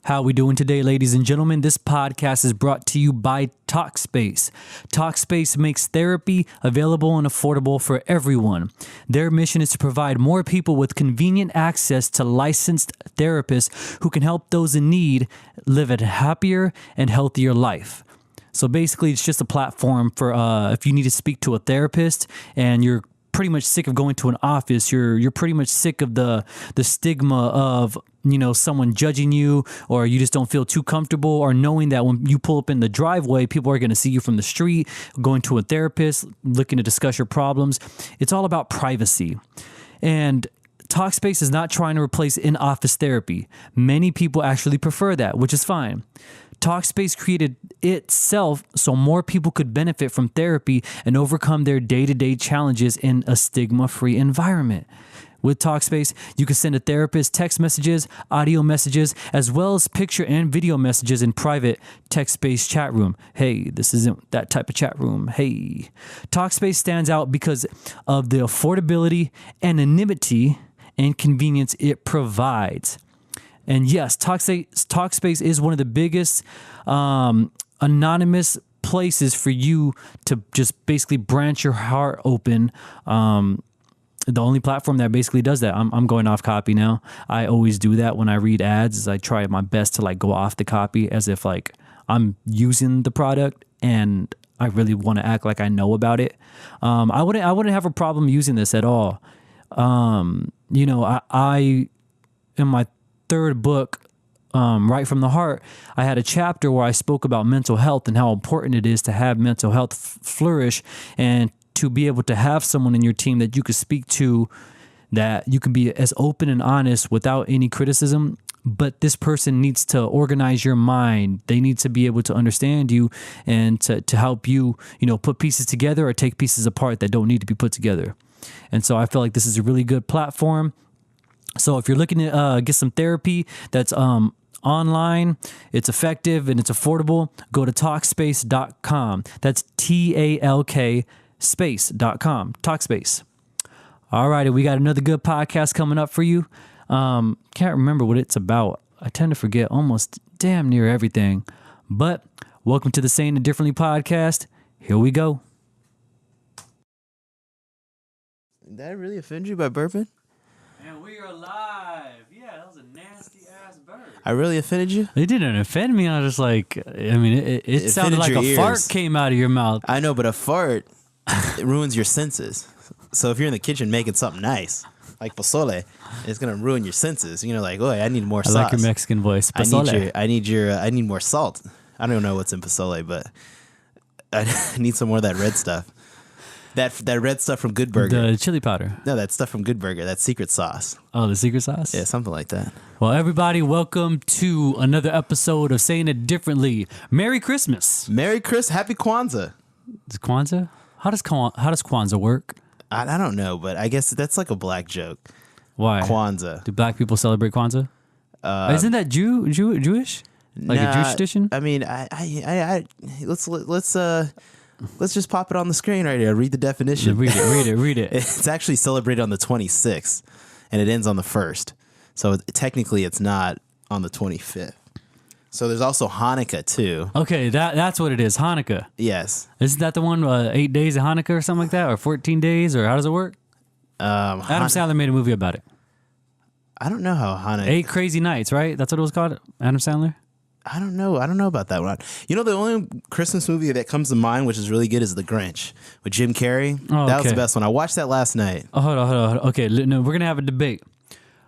How we doing today, ladies and gentlemen? This podcast is brought to you by Talkspace. Talkspace makes therapy available and affordable for everyone. Their mission is to provide more people with convenient access to licensed therapists who can help those in need live a happier and healthier life. So basically, it's just a platform for if you need to speak to a therapist and you're pretty much sick of going to an office. You're pretty much sick of the stigma of, you know, someone judging you, or you just don't feel too comfortable, or knowing that when you pull up in the driveway, people are going to see you from the street, going to a therapist, looking to discuss your problems. It's all about privacy. And Talkspace is not trying to replace in-office therapy. Many people actually prefer that, which is fine. Talkspace created itself so more people could benefit from therapy and overcome their day-to-day challenges in a stigma-free environment. With Talkspace, you can send a therapist text messages, audio messages, as well as picture and video messages in private text-based chat room. Hey, this isn't that type of chat room. Hey. Talkspace stands out because of the affordability, anonymity, and convenience it provides. And yes, Talkspace is one of the biggest anonymous places for you to just basically branch your heart open. The only platform that basically does that. I'm going off copy now. I always do that when I read ads. Is I try my best to like go off the copy as if like I'm using the product and I really want to act like I know about it. I wouldn't have a problem using this at all. You know, I in my third book, Right from the Heart, I had a chapter where I spoke about mental health and how important it is to have mental health flourish, and to be able to have someone in your team that you could speak to, that you can be as open and honest without any criticism. But this person needs to organize your mind. They need to be able to understand you and to help you, you know, put pieces together or take pieces apart that don't need to be put together. And so I feel like this is a really good platform. So if you're looking to get some therapy that's online, it's effective, and it's affordable, go to Talkspace.com. That's TALK space.com. Talkspace. All righty, we got another good podcast coming up for you. Can't remember what it's about. I tend to forget almost damn near everything. But welcome to the Saying It Differently podcast. Here we go. Did that really offend you by burping? And we are live. Yeah, that was a nasty ass burp. I really offended you? It didn't offend me. I was just like, I mean, it sounded like a fart came out of your mouth. I know, but a fart, it ruins your senses. So if you're in the kitchen making something nice, like pozole, it's gonna ruin your senses. You're like, oh, I need more sauce. I like your Mexican voice. Pozole. I need more salt. I don't know what's in pozole, but I need some more of that red stuff. That red stuff from Good Burger. The chili powder. No, that stuff from Good Burger. That secret sauce. Oh, the secret sauce? Yeah, something like that. Well, everybody, welcome to another episode of Saying It Differently. Merry Christmas. Merry Christmas. Happy Kwanzaa. Is Kwanzaa? How does Kwanzaa work? I don't know, but I guess that's like a black joke. Why? Kwanzaa. Do black people celebrate Kwanzaa? Isn't that Jewish? Like a Jewish tradition? I mean, let's just pop it on the screen right here. Read the definition. Read it. It's actually celebrated on the 26th, and it ends on the 1st. So technically, it's not on the 25th. So there's also Hanukkah, too. Okay, that's what it is, Hanukkah. Yes. Isn't that the one, 8 days of Hanukkah or something like that? Or 14 days? Or how does it work? Adam Sandler made a movie about it. I don't know how Hanukkah... 8 Crazy Nights, right? That's what it was called? Adam Sandler? I don't know about that one. You know, the only Christmas movie that comes to mind, which is really good, is The Grinch with Jim Carrey. Oh, that was the best one. I watched that last night. Oh, hold on. Okay, no, we're going to have a debate.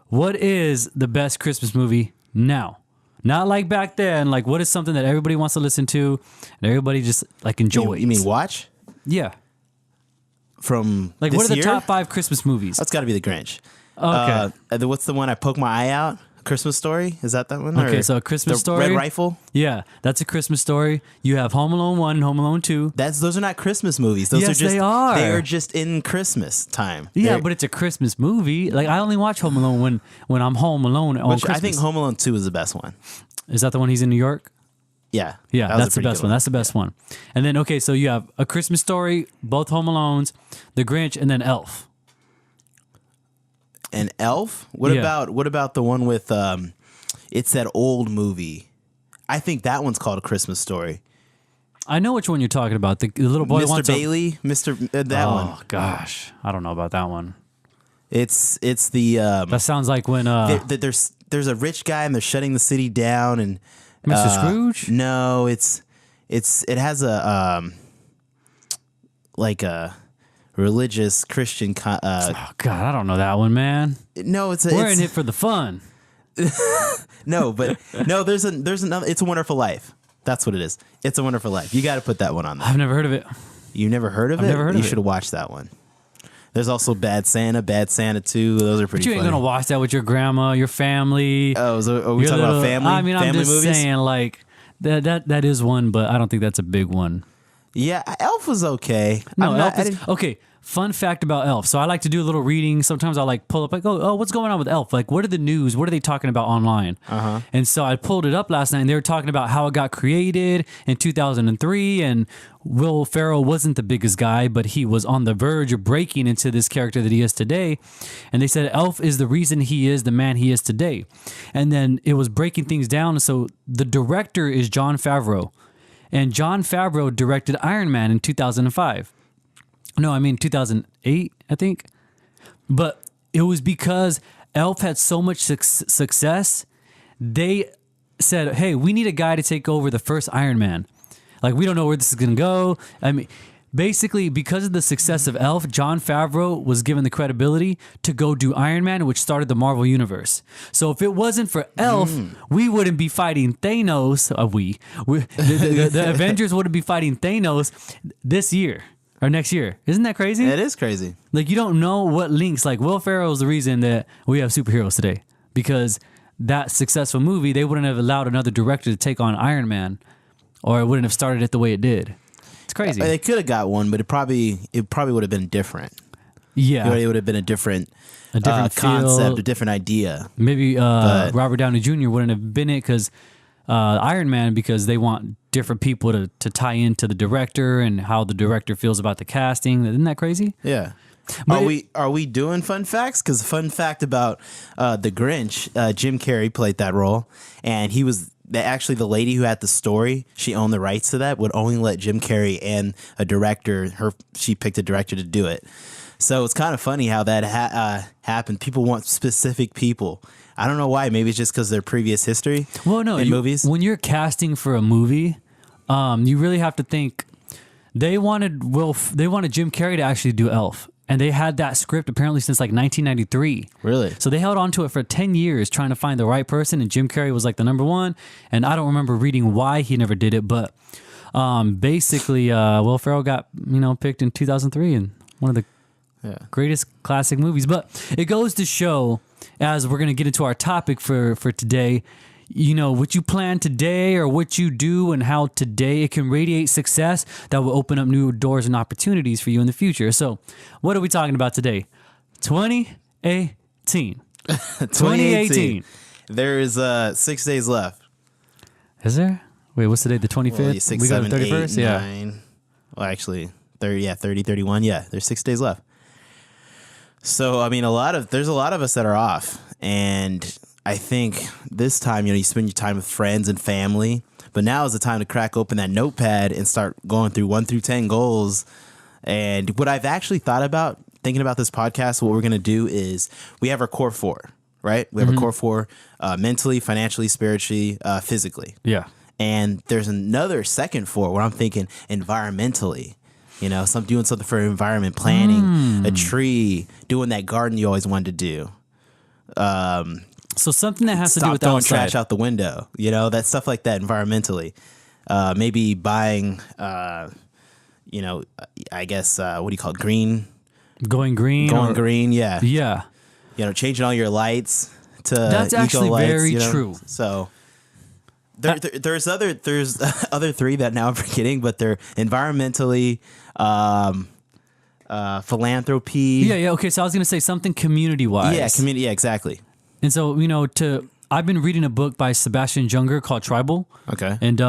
What is the best Christmas movie now? Not like back then. Like, what is something that everybody wants to listen to and everybody just, like, enjoys? You mean watch? Yeah. From like, this what are the year? top 5 Christmas movies? That's got to be The Grinch. Okay. What's the one I Poke My Eye Out? Christmas Story? Is that one? Okay, so A Christmas Story. Red Rifle? Yeah, that's A Christmas Story. You have Home Alone 1 and Home Alone 2. Those are not Christmas movies. Those yes, are just, they are. They are just in Christmas time. Yeah, but it's a Christmas movie. Like, I only watch Home Alone when I'm home alone on Christmas. I think Home Alone 2 is the best one. Is that the one he's in New York? Yeah. Yeah, that's the best one. That's the best one. And then, okay, so you have A Christmas Story, both Home Alones, The Grinch, and then Elf. And Elf? What about the one with It's that old movie. I think that one's called A Christmas Story. I know which one you're talking about. The little boy Mr. wants Bailey, that one. Oh gosh, I don't know about that one. It's the That sounds like when there's a rich guy and they're shutting the city down and Mr. Scrooge. No, it has a like a religious Christian. Oh God, I don't know that one, man. No, We're in it for the fun. No, but no. There's another. It's a Wonderful Life. That's what it is. It's a Wonderful Life. You got to put that one on there. I've never heard of it. You never heard of it? Never heard of it. You should have watched that one. There's also Bad Santa 2. Those are pretty. But you ain't funny. gonna watch that with your grandma, your family. Oh, so are we talking about family? I mean, I'm family just movies? saying, like that is one, but I don't think that's a big one. Yeah, Elf was okay. No, I'm not- Elf is okay. Fun fact about Elf. So I like to do a little reading. Sometimes I like pull up like, oh, what's going on with Elf? Like, what are the news? What are they talking about online? And so I pulled it up last night, and they were talking about how it got created in 2003, and Will Ferrell wasn't the biggest guy, but he was on the verge of breaking into this character that he is today. And they said Elf is the reason he is the man he is today. And then it was breaking things down. So the director is Jon Favreau, and Jon Favreau directed Iron Man in 2005. No, I mean 2008, I think. But it was because Elf had so much success, they said, hey, we need a guy to take over the first Iron Man. Like, we don't know where this is going to go. I mean, basically, because of the success of Elf, Jon Favreau was given the credibility to go do Iron Man, which started the Marvel Universe. So if it wasn't for Elf, we wouldn't be fighting Thanos. The Avengers wouldn't be fighting Thanos this year. Or next year. Isn't that crazy? It is crazy. Like, you don't know what links. Like, Will Ferrell is the reason that we have superheroes today. Because that successful movie, they wouldn't have allowed another director to take on Iron Man. Or it wouldn't have started it the way it did. It's crazy. They could have got one, but it probably would have been different. Yeah. It would have been a different feel. concept, a different idea. Maybe Robert Downey Jr. wouldn't have been it because Iron Man, because they want different people to tie into the director and how the director feels about the casting. Isn't that crazy? Yeah. But Are we doing fun facts? Because fun fact about the Grinch, Jim Carrey played that role, and he was actually the lady who had the story. She owned the rights to that. Would only let Jim Carrey and a director. She picked a director to do it. So it's kind of funny how that happened. People want specific people. I don't know why. Maybe it's just because of their previous history. Well, no, in movies. When you're casting for a movie, you really have to think. They wanted Jim Carrey to actually do Elf, and they had that script apparently since like 1993. Really? So they held on to it for 10 years trying to find the right person, and Jim Carrey was like the number one. And I don't remember reading why he never did it, but basically, Will Ferrell got picked in 2003 and one of the greatest classic movies. But it goes to show, as we're going to get into our topic for today, what you plan today or what you do and how today it can radiate success that will open up new doors and opportunities for you in the future. So what are we talking about today? 2018. 2018. There is 6 days left. Is there? Wait, what's today? The 25th? Well, 6, we 7, got the 31st? 8, Yeah. 9. Well, actually, 30, 31. Yeah, there's 6 days left. So, I mean, there's a lot of us that are off. And I think this time, you spend your time with friends and family. But now is the time to crack open that notepad and start going through 1 through 10 goals. And what I've actually thought about, thinking about this podcast, what we're going to do is we have our core 4, right? We have our core 4 mentally, financially, spiritually, physically. Yeah. And there's another second 4 where I'm thinking environmentally. Doing something for environment, planting a tree, doing that garden you always wanted to do. So something that has to do Stop with throwing outside. trash out the window. That stuff like that environmentally. Maybe buying, I guess, what do you call it? Green. Going green. Going green, yeah. Yeah. Changing all your lights to That's eco actually lights, very true. So there's other 3 that now I'm forgetting, but they're environmentally, philanthropy. Yeah. Okay. So I was going to say something community wise. Yeah, community. Yeah, exactly. And so, I've been reading a book by Sebastian Junger called Tribal. Okay. And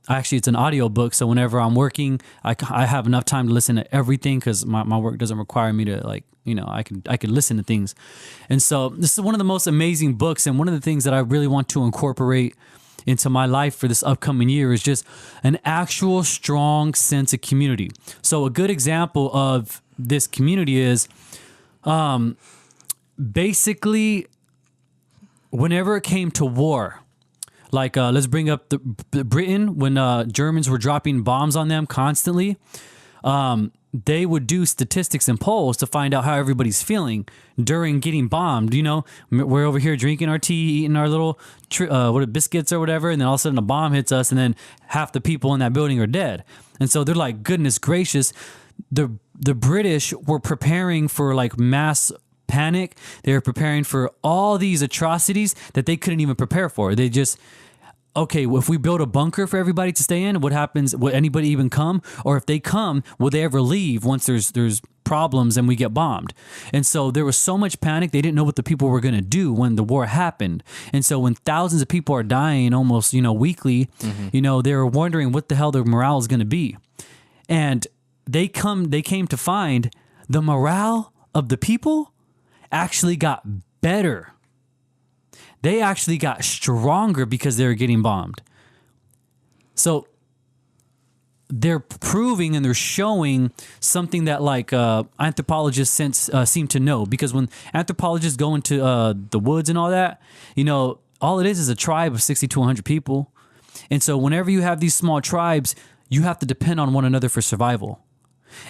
actually, it's an audio book. So whenever I'm working, I have enough time to listen to everything because my work doesn't require me to I could listen to things. And so this is one of the most amazing books, and one of the things that I really want to incorporate into my life for this upcoming year is just an actual strong sense of community. So a good example of this community is basically whenever it came to war, like let's bring up the Britain, when Germans were dropping bombs on them constantly, they would do statistics and polls to find out how everybody's feeling during getting bombed. We're over here drinking our tea, eating our little biscuits or whatever, and then all of a sudden a bomb hits us, and then half the people in that building are dead. And so they're like, goodness gracious, the British were preparing for like mass panic. They were preparing for all these atrocities that they couldn't even prepare for. They just, okay, well, if we build a bunker for everybody to stay in, what happens? Will anybody even come? Or if they come, will they ever leave once there's problems and we get bombed? And so there was so much panic, they didn't know what the people were going to do when the war happened. And so when thousands of people are dying almost, weekly, they were wondering what the hell their morale is going to be. And they came to find the morale of the people actually got better. They actually got stronger because they were getting bombed. So they're proving and they're showing something that like anthropologists seem to know, because when anthropologists go into the woods and all that, all it is a tribe of 60 to 100 people. And so whenever you have these small tribes, you have to depend on one another for survival.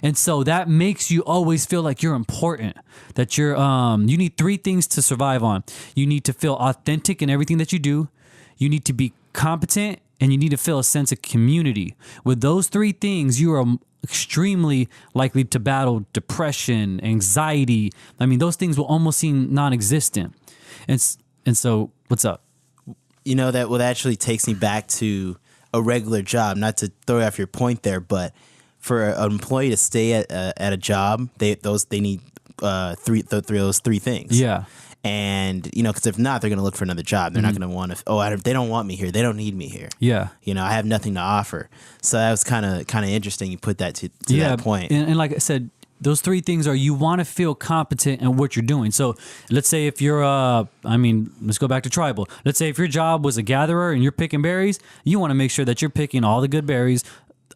And so that makes you always feel like you're important, that you need three things to survive on. You need to feel authentic in everything that you do. You need to be competent, and you need to feel a sense of community. With those three things, you are extremely likely to battle depression, anxiety. I mean, those things will almost seem non-existent. And so what's up? That what actually takes me back to a regular job, not to throw off your point there, but for an employee to stay at a job, they need those three things. Yeah. And, because if not, they're going to look for another job. They're not going to want to, they don't want me here. They don't need me here. Yeah. I have nothing to offer. So that was kind of interesting. You put that to that point. And like I said, those three things are, you want to feel competent in what you're doing. So let's say if you're, let's go back to tribal. Let's say if your job was a gatherer and you're picking berries, you want to make sure that you're picking all the good berries,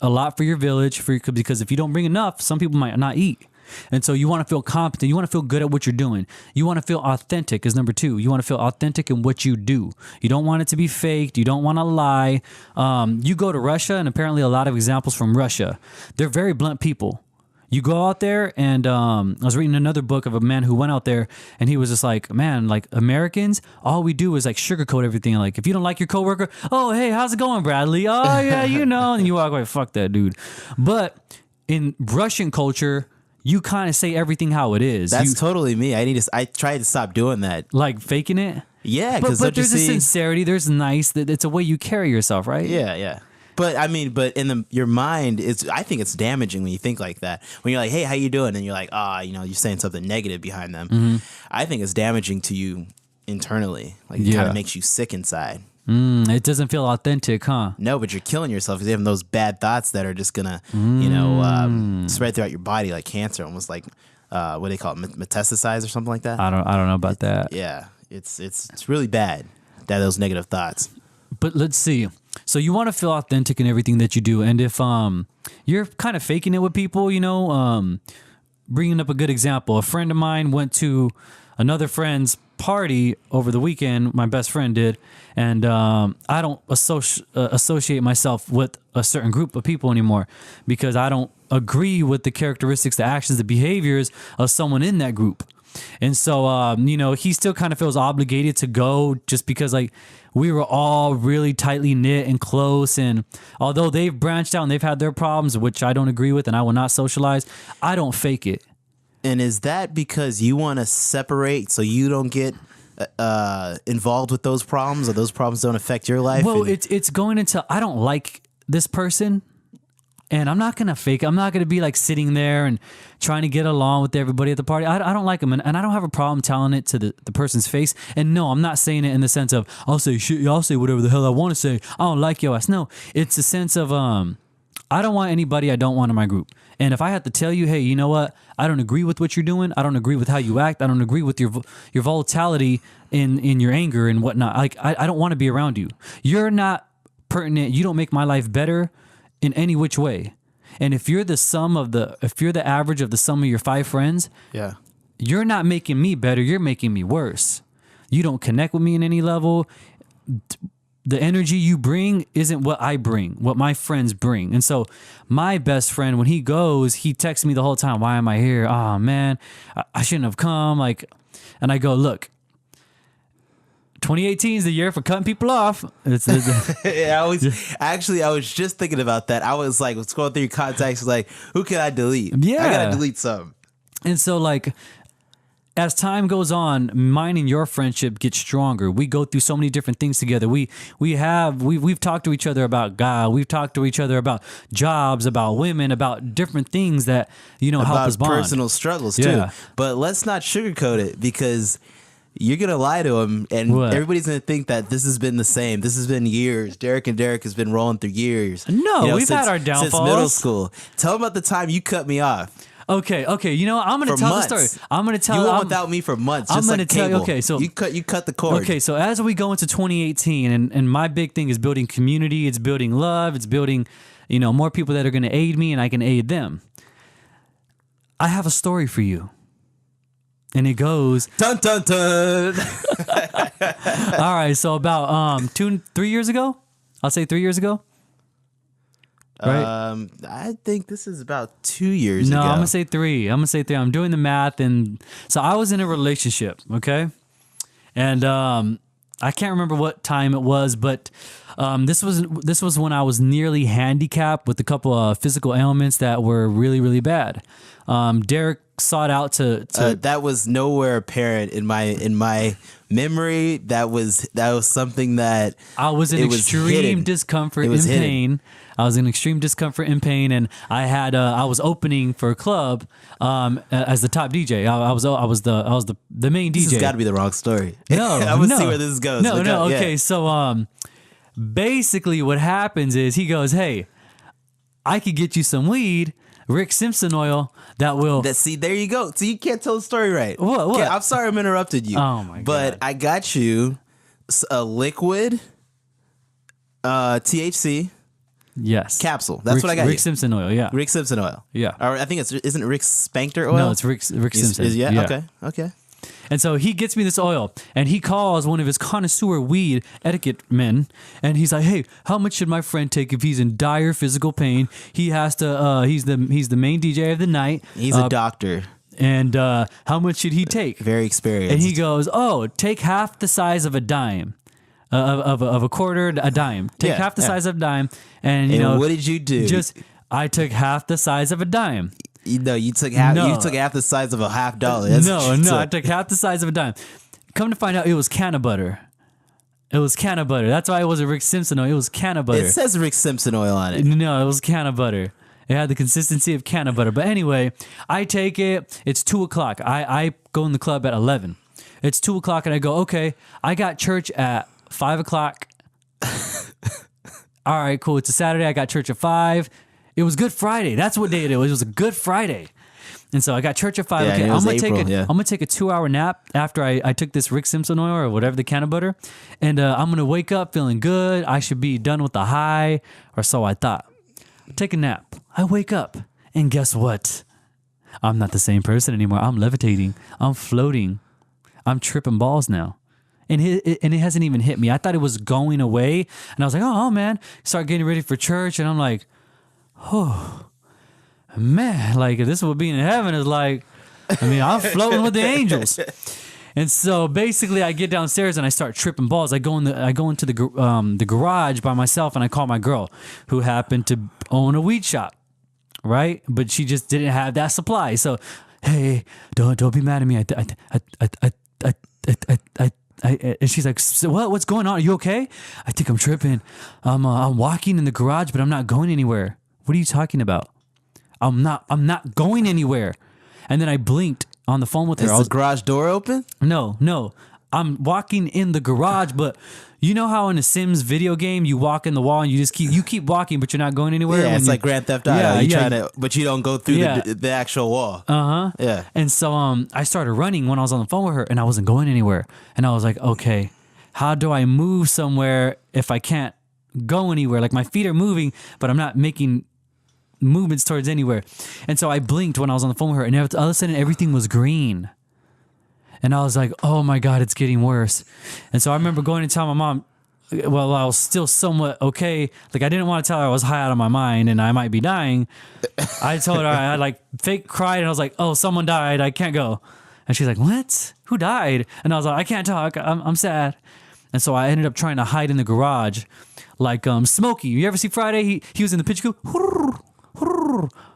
a lot for your village, because if you don't bring enough, some people might not eat. And so you want to feel competent. You want to feel good at what you're doing. You want to feel authentic is number two. You want to feel authentic in what you do. You don't want it to be faked. You don't want to lie. You go to Russia, and apparently a lot of examples from Russia, they're very blunt people. You go out there, and I was reading another book of a man who went out there, and he was just like, man, like Americans, all we do is like sugarcoat everything. Like if you don't like your coworker, oh, hey, how's it going, Bradley? Oh, yeah, and you walk away, fuck that dude. But in Russian culture, you kind of say everything how it is. That's totally me. I tried to stop doing that. Like faking it? Yeah. But there's a sincerity, there's nice, it's a way you carry yourself, right? Yeah. But in your mind, I think it's damaging when you think like that. When you're like, hey, how you doing? And you're like, you're saying something negative behind them. Mm-hmm. I think it's damaging to you internally. Like it kind of makes you sick inside. It doesn't feel authentic, huh? No, but you're killing yourself because you have those bad thoughts that are just gonna, spread throughout your body like cancer, almost like what do they call it, metastasize or something like that. I don't know about that. Yeah, it's really bad, those negative thoughts. But let's see. So you want to feel authentic in everything that you do, and if you're kind of faking it with people, bringing up a good example, a friend of mine went to another friend's party over the weekend. My best friend did, and I don't associate myself with a certain group of people anymore because I don't agree with the characteristics, the actions, the behaviors of someone in that group. And so, he still kind of feels obligated to go just because, like, we were all really tightly knit and close. And although they've branched out and they've had their problems, which I don't agree with and I will not socialize, I don't fake it. And is that because you want to separate so you don't get involved with those problems, or those problems don't affect your life? Well, it's going into, I don't like this person. And I'm not going to fake it. I'm not going to be like sitting there and trying to get along with everybody at the party. I don't like them. And I don't have a problem telling it to the person's face. And no, I'm not saying it in the sense of, I'll say shit, I'll say whatever the hell I want to say. I don't like your ass. No, it's a sense of, I don't want anybody I don't want in my group. And if I have to tell you, hey, you know what? I don't agree with what you're doing. I don't agree with how you act. I don't agree with your volatility in your anger and whatnot. Like I don't want to be around you. You're not pertinent. You don't make my life better in any which way. And if you're the average of the sum of your 5 friends, Yeah. you're not making me better. You're making me worse. You don't connect with me in any level. The energy you bring isn't what I bring, what my friends bring. And so my best friend, when he goes, he texts me the whole time, why am I here? Oh man, I shouldn't have come. And I go, look, 2018 is the year for cutting people off. Yeah, I was just thinking about that. I was like, let's go through your contacts. Like, who can I delete? Yeah. I gotta delete some. And so like, as time goes on, mine and your friendship gets stronger. We go through so many different things together. We've talked to each other about God. We've talked to each other about jobs, about women, about different things that, help us bond. Personal struggles too. Yeah. But let's not sugarcoat it, because you're gonna lie to him, and everybody's gonna think that this has been the same. This has been years. Derek has been rolling through years. No, we've had our downfalls since middle school. Tell him about the time you cut me off. Okay. I'm going to tell the story. I'm going to tell you went without me for months. I'm going to tell you. Okay, so you cut the cord. Okay, so as we go into 2018, and my big thing is building community. It's building love. It's building, more people that are going to aid me, and I can aid them. I have a story for you, and it goes dun dun dun. All right, so about 3 years ago, I'll say 3 years ago. Right? I think this is about 2 years ago. No, I'm gonna say 3. I'm doing the math, and so I was in a relationship, okay, and I can't remember what time it was, but this was when I was nearly handicapped with a couple of physical ailments that were really, really bad. Derek sought out to that was nowhere apparent in my memory. That was something that I was in extreme discomfort and pain. I was in extreme discomfort and pain, and I was opening for a club as the top DJ. I was the main DJ. This has got to be the wrong story. No, I would see where this goes. No. Okay, yeah. so basically, what happens is he goes, "Hey, I could get you some weed, Rick Simpson oil that will." See, there you go. So you can't tell the story right. What? Okay, I'm sorry, I'm interrupted you. Oh my god! But I got you a liquid THC. Yes. Capsule. That's what I got. Rick Simpson oil, yeah. Rick Simpson oil. Yeah. Or I think isn't it Rick Spankter oil? No, it's Rick Simpson. Yeah. Okay. And so he gets me this oil, and he calls one of his connoisseur weed etiquette men, and he's like, "Hey, how much should my friend take if he's in dire physical pain? He has to. He's the main DJ of the night. He's a doctor. And how much should he take? Very experienced. And he goes, "Oh, take half the size of a dime." Of a quarter, a dime. Take half the size of a dime, and what did you do? I took half the size of a dime. No, you took half. No. You took half the size of a $50. No, I took half the size of a dime. Come to find out, it was can of butter. It was can of butter. That's why it wasn't Rick Simpson oil. It was can of butter. It says Rick Simpson oil on it. No, it was can of butter. It had the consistency of can of butter. But anyway, I take it. It's 2:00. I go in the club at 11. It's 2:00, and I go, okay, I got church at 5:00. All right, cool. It's a Saturday. I got church at 5. It was Good Friday. That's what day it was. It was a Good Friday. And so I got church at 5. Yeah, okay, I'm gonna take a 2-hour nap after I took this Rick Simpson oil or whatever, the can of butter. And I'm gonna wake up feeling good. I should be done with the high, or so I thought. Take a nap. I wake up, and guess what? I'm not the same person anymore. I'm levitating. I'm floating. I'm tripping balls now. And it hasn't even hit me. I thought it was going away. And I was like, oh man. Start getting ready for church. And I'm like, oh, man. Like, this is what being in heaven is like. I'm floating with the angels. And so basically I get downstairs and I start tripping balls. I go into the garage by myself, and I call my girl, who happened to own a weed shop. Right? But she just didn't have that supply. So, hey, don't be mad at me. And she's like, so what's going on? Are you okay? I think I'm tripping. I'm walking in the garage, but I'm not going anywhere. What are you talking about? I'm not going anywhere. And then I blinked on the phone with her. Is the garage door open? No. I'm walking in the garage, but you know how in a Sims video game you walk in the wall and you keep walking, but you're not going anywhere. Yeah, it's like Grand Theft Auto. Yeah, you yeah. try to, but you don't go through the actual wall. Yeah. And so I started running when I was on the phone with her, and I wasn't going anywhere. And I was like, okay, how do I move somewhere if I can't go anywhere? Like my feet are moving, but I'm not making movements towards anywhere. And so I blinked when I was on the phone with her, and all of a sudden everything was green. And I was like, oh my God, it's getting worse. And so I remember going and telling my mom, well, I was still somewhat okay. Like I didn't want to tell her I was high out of my mind and I might be dying. I told her I like fake cried and I was like, oh, someone died. I can't go. And she's like, what? Who died? And I was like, I can't talk. I'm sad. And so I ended up trying to hide in the garage like Smokey. You ever see Friday? He was in the pitch coop.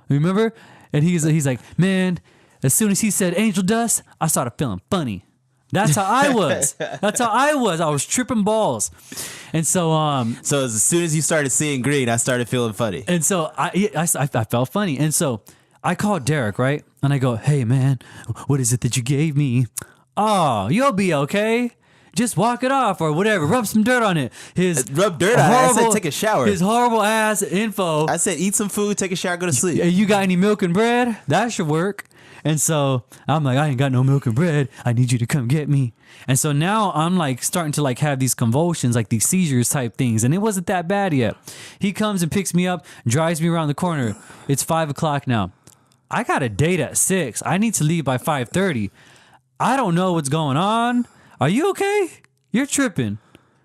Remember? And he's like, man, as soon as he said angel dust, I started feeling funny. That's how I was. I was tripping balls. And so So as soon as you started seeing green, I started feeling funny. and so I felt funny. And so I called Derek, right? And I go, hey man, what is it that you gave me? Oh, you'll be okay. Just walk it off or whatever. Rub some dirt on it. Rub dirt on it. I said take a shower. His horrible ass info. I said eat some food, take a shower, go to sleep. Hey, you got any milk and bread? That should work. And so I'm like, I ain't got no milk and bread. I need you to come get me. And so now I'm like starting to like have these convulsions, like these seizures type things. And it wasn't that bad yet. He comes and picks me up, drives me around the corner. It's 5:00 now. I got a date at 6. I need to leave by 5:30. I don't know what's going on. Are you okay? You're tripping.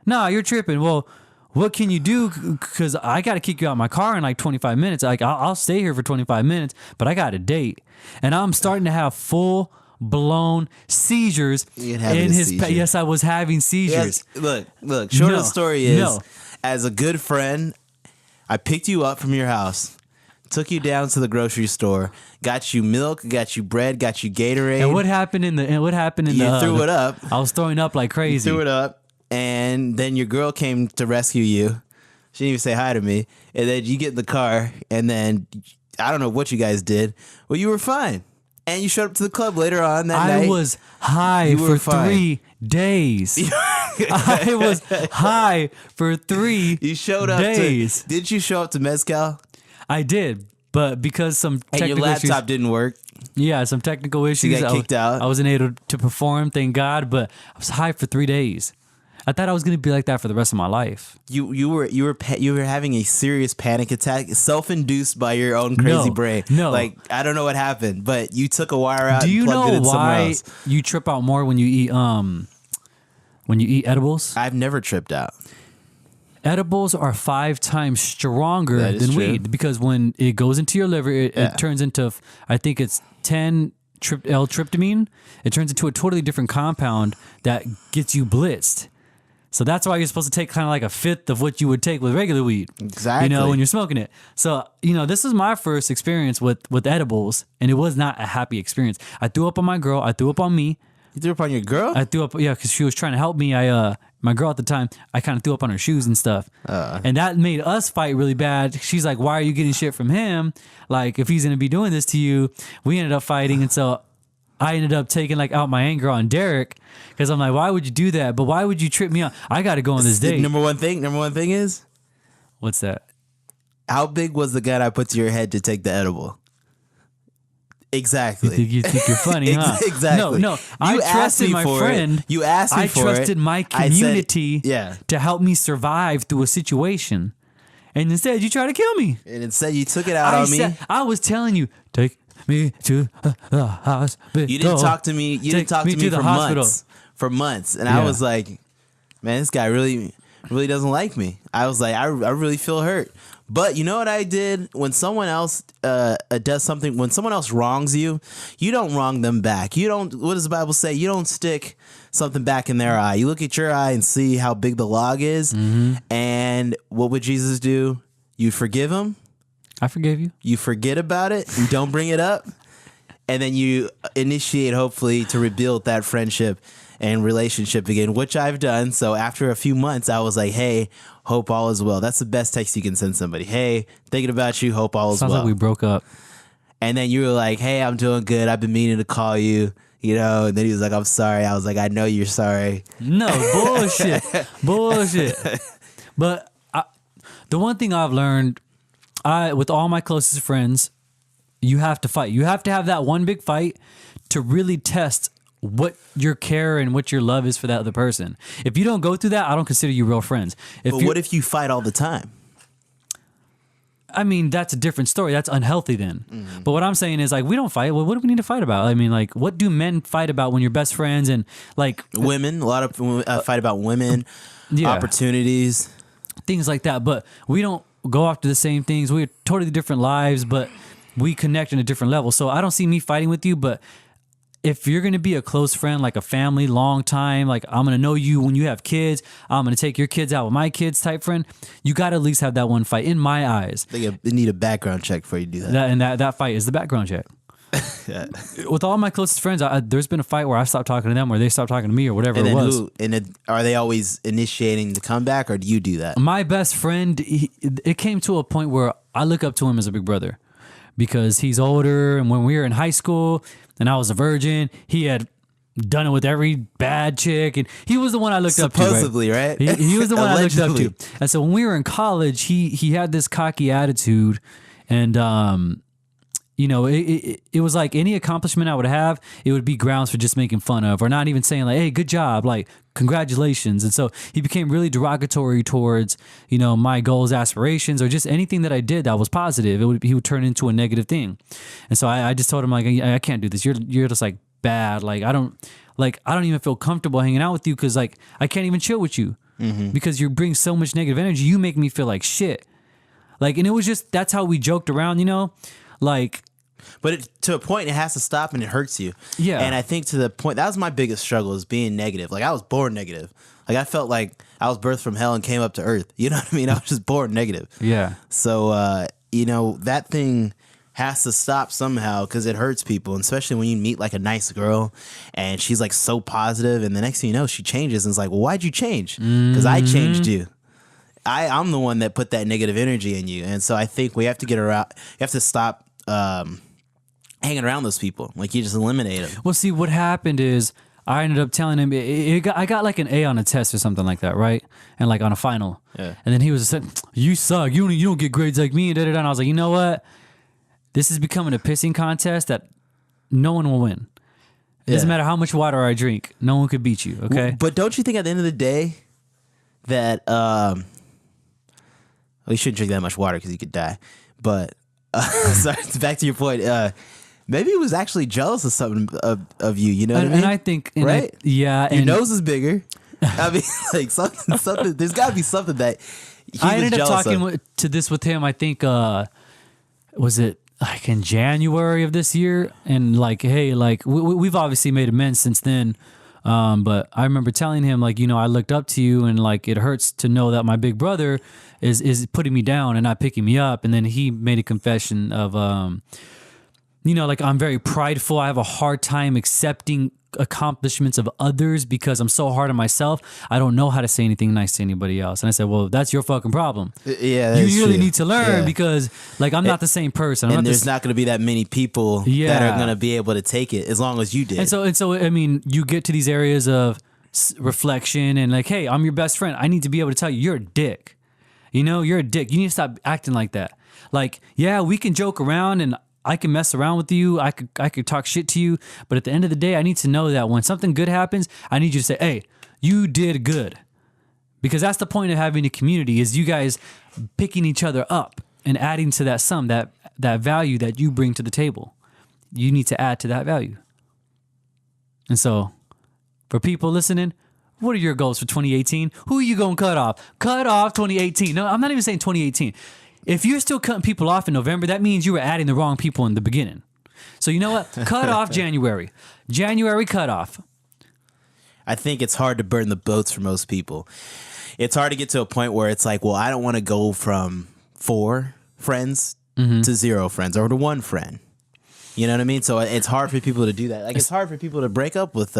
Nah, you're tripping. Well, what can you do? Because I got to kick you out of my car in like 25 minutes. Like I'll stay here for 25 minutes, but I got a date. And I'm starting to have full blown seizures in his yes, I was having seizures. Yes. Look, short of the story is as a good friend, I picked you up from your house, took you down to the grocery store, got you milk, got you bread, got you Gatorade. And what happened in the You threw it up. I was throwing up like crazy. You threw it up, and then your girl came to rescue you. She didn't even say hi to me. And then you get in the car, and then I don't know what you guys did. Well, you were fine. And you showed up to the club later on that night. I was high for 3 days. I was high for 3 days. You showed up did you show up to Mezcal? I did, but because some technical and your laptop issues, didn't work. Yeah, some technical issues. You got kicked out. I wasn't able to perform, thank God, but I was high for 3 days. I thought I was going to be like that for the rest of my life. You were having a serious panic attack, self-induced by your own crazy brain. No, like I don't know what happened, but you took a wire out. Do you and plugged know it in why else. you trip out more when you eat edibles? I've never tripped out. Edibles are 5 times stronger That is than true. weed because when it goes into your liver, it turns into, I think it's 10 L-tryptamine. It turns into a totally different compound that gets you blitzed. So that's why you're supposed to take kind of like a fifth of what you would take with regular weed. Exactly. When you're smoking it. So, this is my first experience with edibles, and it was not a happy experience. I threw up on my girl. I threw up on me. You threw up on your girl? I threw up, because she was trying to help me. My girl at the time, I kind of threw up on her shoes and stuff. And that made us fight really bad. She's like, why are you getting shit from him? Like, if he's going to be doing this to you, we ended up fighting. And so I ended up taking like out my anger on Derek because I'm like, why would you do that? But why would you trip me out? I got to go on this date. Number one thing is? What's that? How big was the gun I put to your head to take the edible? Exactly. You think you're funny, huh? Exactly. No. I trusted my friend. You asked me for it. I trusted my community said, to help me survive through a situation. And instead, you tried to kill me. And instead, you took it out on me. I was telling you, take me to the hospital. You didn't talk to me. You didn't talk to me for months. For months. And I was like, man, this guy really doesn't like me. I was like, I really feel hurt. But you know what I did? When someone else does something, when someone else wrongs you, you don't wrong them back. You don't. What does the Bible say? You don't stick something back in their eye. You look at your eye and see how big the log is. Mm-hmm. And what would Jesus do? You forgive him. I forgave you. You forget about it. You don't bring it up. And then you initiate, hopefully, to rebuild that friendship and relationship again, which I've done. So after a few months, I was like, hey, hope all is well. That's the best text you can send somebody. Hey, thinking about you, hope all is well. Sounds like we broke up. And then you were like, hey, I'm doing good. I've been meaning to call you. you know, and then he was like, I'm sorry. I was like, I know you're sorry. No, bullshit. Bullshit. But the one thing I've learned, with all my closest friends, you have to fight. You have to have that one big fight to really test what your care and what your love is for that other person. If you don't go through that, I don't consider you real friends. But what if you fight all the time? I mean, that's a different story. That's unhealthy then. Mm-hmm. But what I'm saying is, like, we don't fight. Well, what do we need to fight about? I mean, like, what do men fight about when you're best friends and, like... Women. A lot of fight about women, opportunities. Things like that. But we don't go after the same things. We're totally different lives, but we connect in a different level. So I don't see me fighting with you, but... if you're going to be a close friend, like a family, long time, like I'm going to know you when you have kids, I'm going to take your kids out with my kids type friend, you got to at least have that one fight in my eyes. They need a background check before you do that. That fight is the background check. Yeah. With all my closest friends, there's been a fight where I stopped talking to them or they stopped talking to me or whatever it was. Are they always initiating the comeback or do you do that? My best friend, it came to a point where I look up to him as a big brother because he's older, and when we were in high school and I was a virgin, he had done it with every bad chick, and he was the one I looked up to. Supposedly, right? He was the one I looked up to. And so when we were in college, he had this cocky attitude, and you know, it was like any accomplishment I would have, it would be grounds for just making fun of, or not even saying like, hey, good job, like congratulations. And so he became really derogatory towards, you know, my goals, aspirations, or just anything that I did that was positive. He would turn into a negative thing. And so I just told him like, I can't do this. You're just like bad. Like I don't even feel comfortable hanging out with you because like I can't even chill with you because you bring so much negative energy. You make me feel like shit. Like, and it was just, that's how we joked around, you know, like. But to a point, it has to stop and it hurts you. Yeah. And I think to the point, that was my biggest struggle, is being negative. Like, I was born negative. Like, I felt like I was birthed from hell and came up to earth. You know what I mean? I was just born negative. Yeah. So, you know, that thing has to stop somehow because it hurts people. And especially when you meet like a nice girl and she's like so positive, and the next thing you know, she changes and it's like, well, why'd you change? Because I changed you. I'm the one that put that negative energy in you. And so I think we have to get around, you have to stop hanging around those people. Like, you just eliminate them. Well, see, what happened is I ended up telling him I got like an A on a test or something like that, right? And like on a final. Yeah. And then he was saying, you suck. You don't get grades like me. And I was like, you know what? This is becoming a pissing contest that no one will win. It doesn't matter how much water I drink. No one could beat you, okay? But don't you think at the end of the day that, well, you shouldn't drink that much water because you could die. But, sorry, back to your point. Maybe he was actually jealous of something of you. You know what I mean? And I think, right? Yeah. Your nose is bigger. I mean, like something. There's got to be something that I ended up talking to this with him. I think was it like in January of this year? And like, hey, like we've obviously made amends since then. But I remember telling him like, you know, I looked up to you, and like it hurts to know that my big brother is putting me down and not picking me up. And then he made a confession of you know, like I'm very prideful. I have a hard time accepting accomplishments of others because I'm so hard on myself. I don't know how to say anything nice to anybody else. And I said, well, that's your fucking problem. Yeah, you really need to learn because like I'm not the same person. And there's not going to be that many people that are going to be able to take it as long as you did. And so I mean, you get to these areas of reflection and like, hey, I'm your best friend. I need to be able to tell you you're a dick. You know, you're a dick. You need to stop acting like that. Like, yeah, we can joke around and I can mess around with you. I could talk shit to you. But at the end of the day, I need to know that when something good happens, I need you to say, hey, you did good. Because that's the point of having a community, is you guys picking each other up and adding to that sum, that value that you bring to the table. You need to add to that value. And so for people listening, what are your goals for 2018? Who are you going to cut off? Cut off 2018. No, I'm not even saying 2018. If you're still cutting people off in November, that means you were adding the wrong people in the beginning. So you know what? Cut off January. January cutoff. I think it's hard to burn the boats for most people. It's hard to get to a point where it's like, well, I don't want to go from 4 friends to 0 friends or to 1 friend. You know what I mean? So it's hard for people to do that. Like, it's hard for people to break up with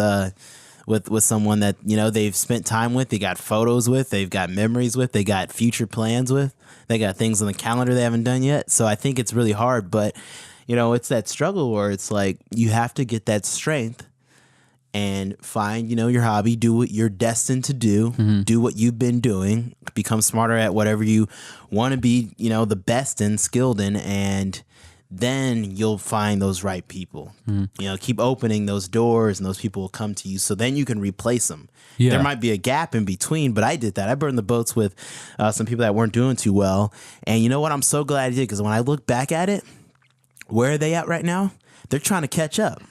someone that, you know, they've spent time with, they got photos with, they've got memories with, they got future plans with, they got things on the calendar they haven't done yet. So I think it's really hard, but, you know, it's that struggle where it's like you have to get that strength and find, your hobby, do what you're destined to do, do what you've been doing, become smarter at whatever you want to be, the best and skilled in, and then you'll find those right people. Keep opening those doors and those people will come to you. So then you can replace them. Yeah. There might be a gap in between, but I did that. I burned the boats with some people that weren't doing too well. And you know what? I'm so glad I did, because when I look back at it, where are they at right now? They're trying to catch up.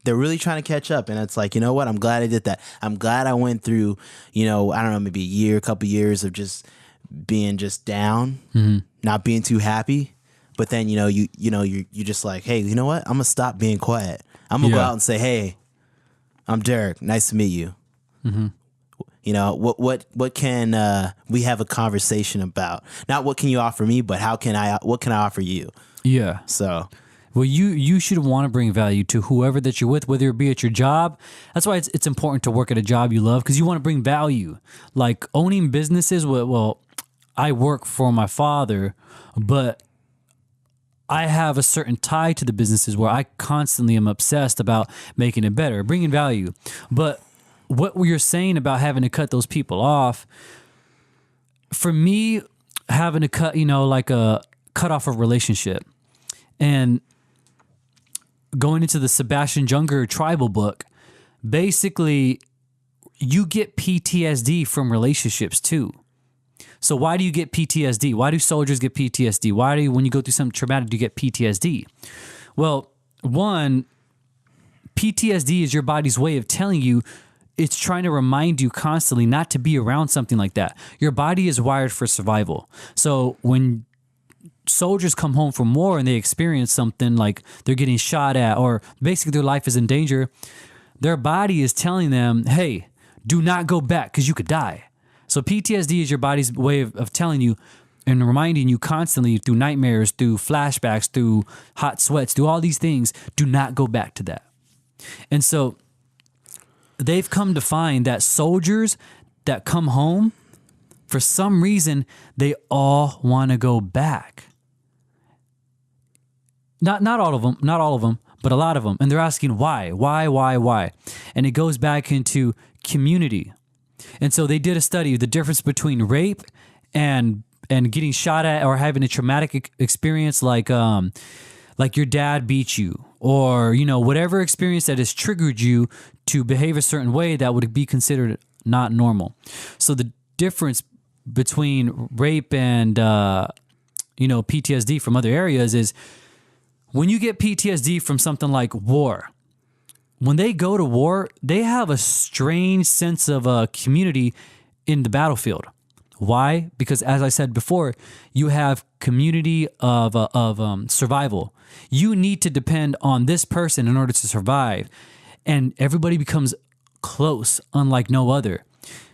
They're really trying to catch up. And it's like, you know what? I'm glad I did that. I'm glad I went through, I don't know, maybe a year, a couple years of just being just down, not being too happy. But then, you're just like, hey, you know what? I'm going to stop being quiet. I'm going to go out and say, hey, I'm Derek. Nice to meet you. What can we have a conversation about? Not what can you offer me, but what can I offer you? Yeah. So, well, you should want to bring value to whoever that you're with, whether it be at your job. That's why it's important to work at a job you love, because you want to bring value. Like owning businesses. Well, I work for my father, but I have a certain tie to the businesses where I constantly am obsessed about making it better, bringing value. But what you're saying about having to cut those people off, for me, having to cut, like a cut off a relationship, and going into the Sebastian Junger tribal book, basically you get PTSD from relationships too. So why do you get PTSD? Why do soldiers get PTSD? When you go through something traumatic, do you get PTSD? Well, one, PTSD is your body's way of telling you, it's trying to remind you constantly not to be around something like that. Your body is wired for survival. So when soldiers come home from war and they experience something like they're getting shot at, or basically their life is in danger, their body is telling them, hey, do not go back because you could die. So PTSD is your body's way of telling you and reminding you constantly through nightmares, through flashbacks, through hot sweats, through all these things, do not go back to that. And so they've come to find that soldiers that come home, for some reason, they all want to go back. Not all of them, but a lot of them. And they're asking why? And it goes back into community. And so they did a study, the difference between rape and getting shot at, or having a traumatic experience like your dad beat you, or whatever experience that has triggered you to behave a certain way that would be considered not normal. So the difference between rape and PTSD from other areas is, when you get PTSD from something like war, when they go to war, they have a strange sense of a community in the battlefield. Why? Because as I said before, you have community of survival. You need to depend on this person in order to survive. And everybody becomes close, unlike no other.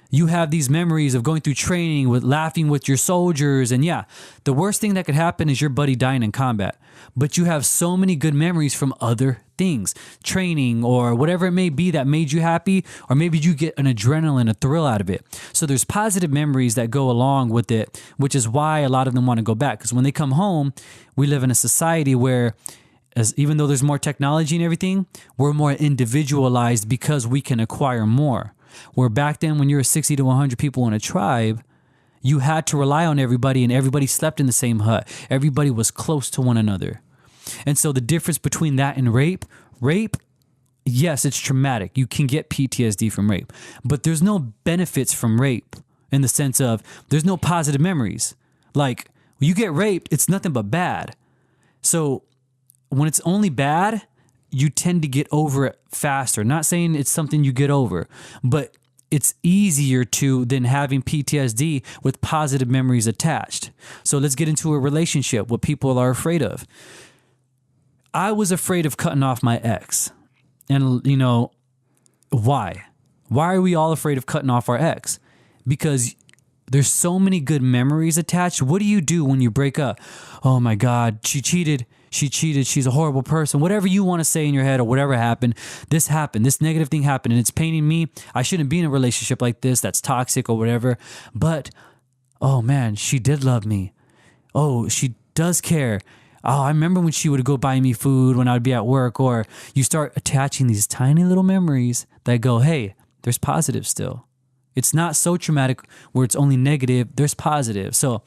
You have these memories of going through training, with laughing with your soldiers. And yeah, the worst thing that could happen is your buddy dying in combat. But you have so many good memories from other things, training or whatever it may be that made you happy, or maybe you get an adrenaline, a thrill out of it. So there's positive memories that go along with it, which is why a lot of them want to go back. Because when they come home, we live in a society where, even though there's more technology and everything, we're more individualized because we can acquire more. Where back then, when you were 60 to 100 people in a tribe, you had to rely on everybody, and everybody slept in the same hut. Everybody was close to one another. And so the difference between that and rape, yes, it's traumatic. You can get PTSD from rape, but there's no benefits from rape in the sense of there's no positive memories. Like, when you get raped, it's nothing but bad. So when it's only bad, you tend to get over it faster. Not saying it's something you get over, but it's easier to than having PTSD with positive memories attached. So let's get into a relationship, what people are afraid of. I was afraid of cutting off my ex. And why? Why are we all afraid of cutting off our ex? Because there's so many good memories attached. What do you do when you break up? Oh my God, she cheated. She's a horrible person. Whatever you want to say in your head, or whatever happened, this negative thing happened, and it's paining me. I shouldn't be in a relationship like this that's toxic or whatever. But, oh man, she did love me. Oh, she does care. Oh, I remember when she would go buy me food when I'd be at work. Or you start attaching these tiny little memories that go, hey, there's positive still. It's not so traumatic where it's only negative. There's positive. So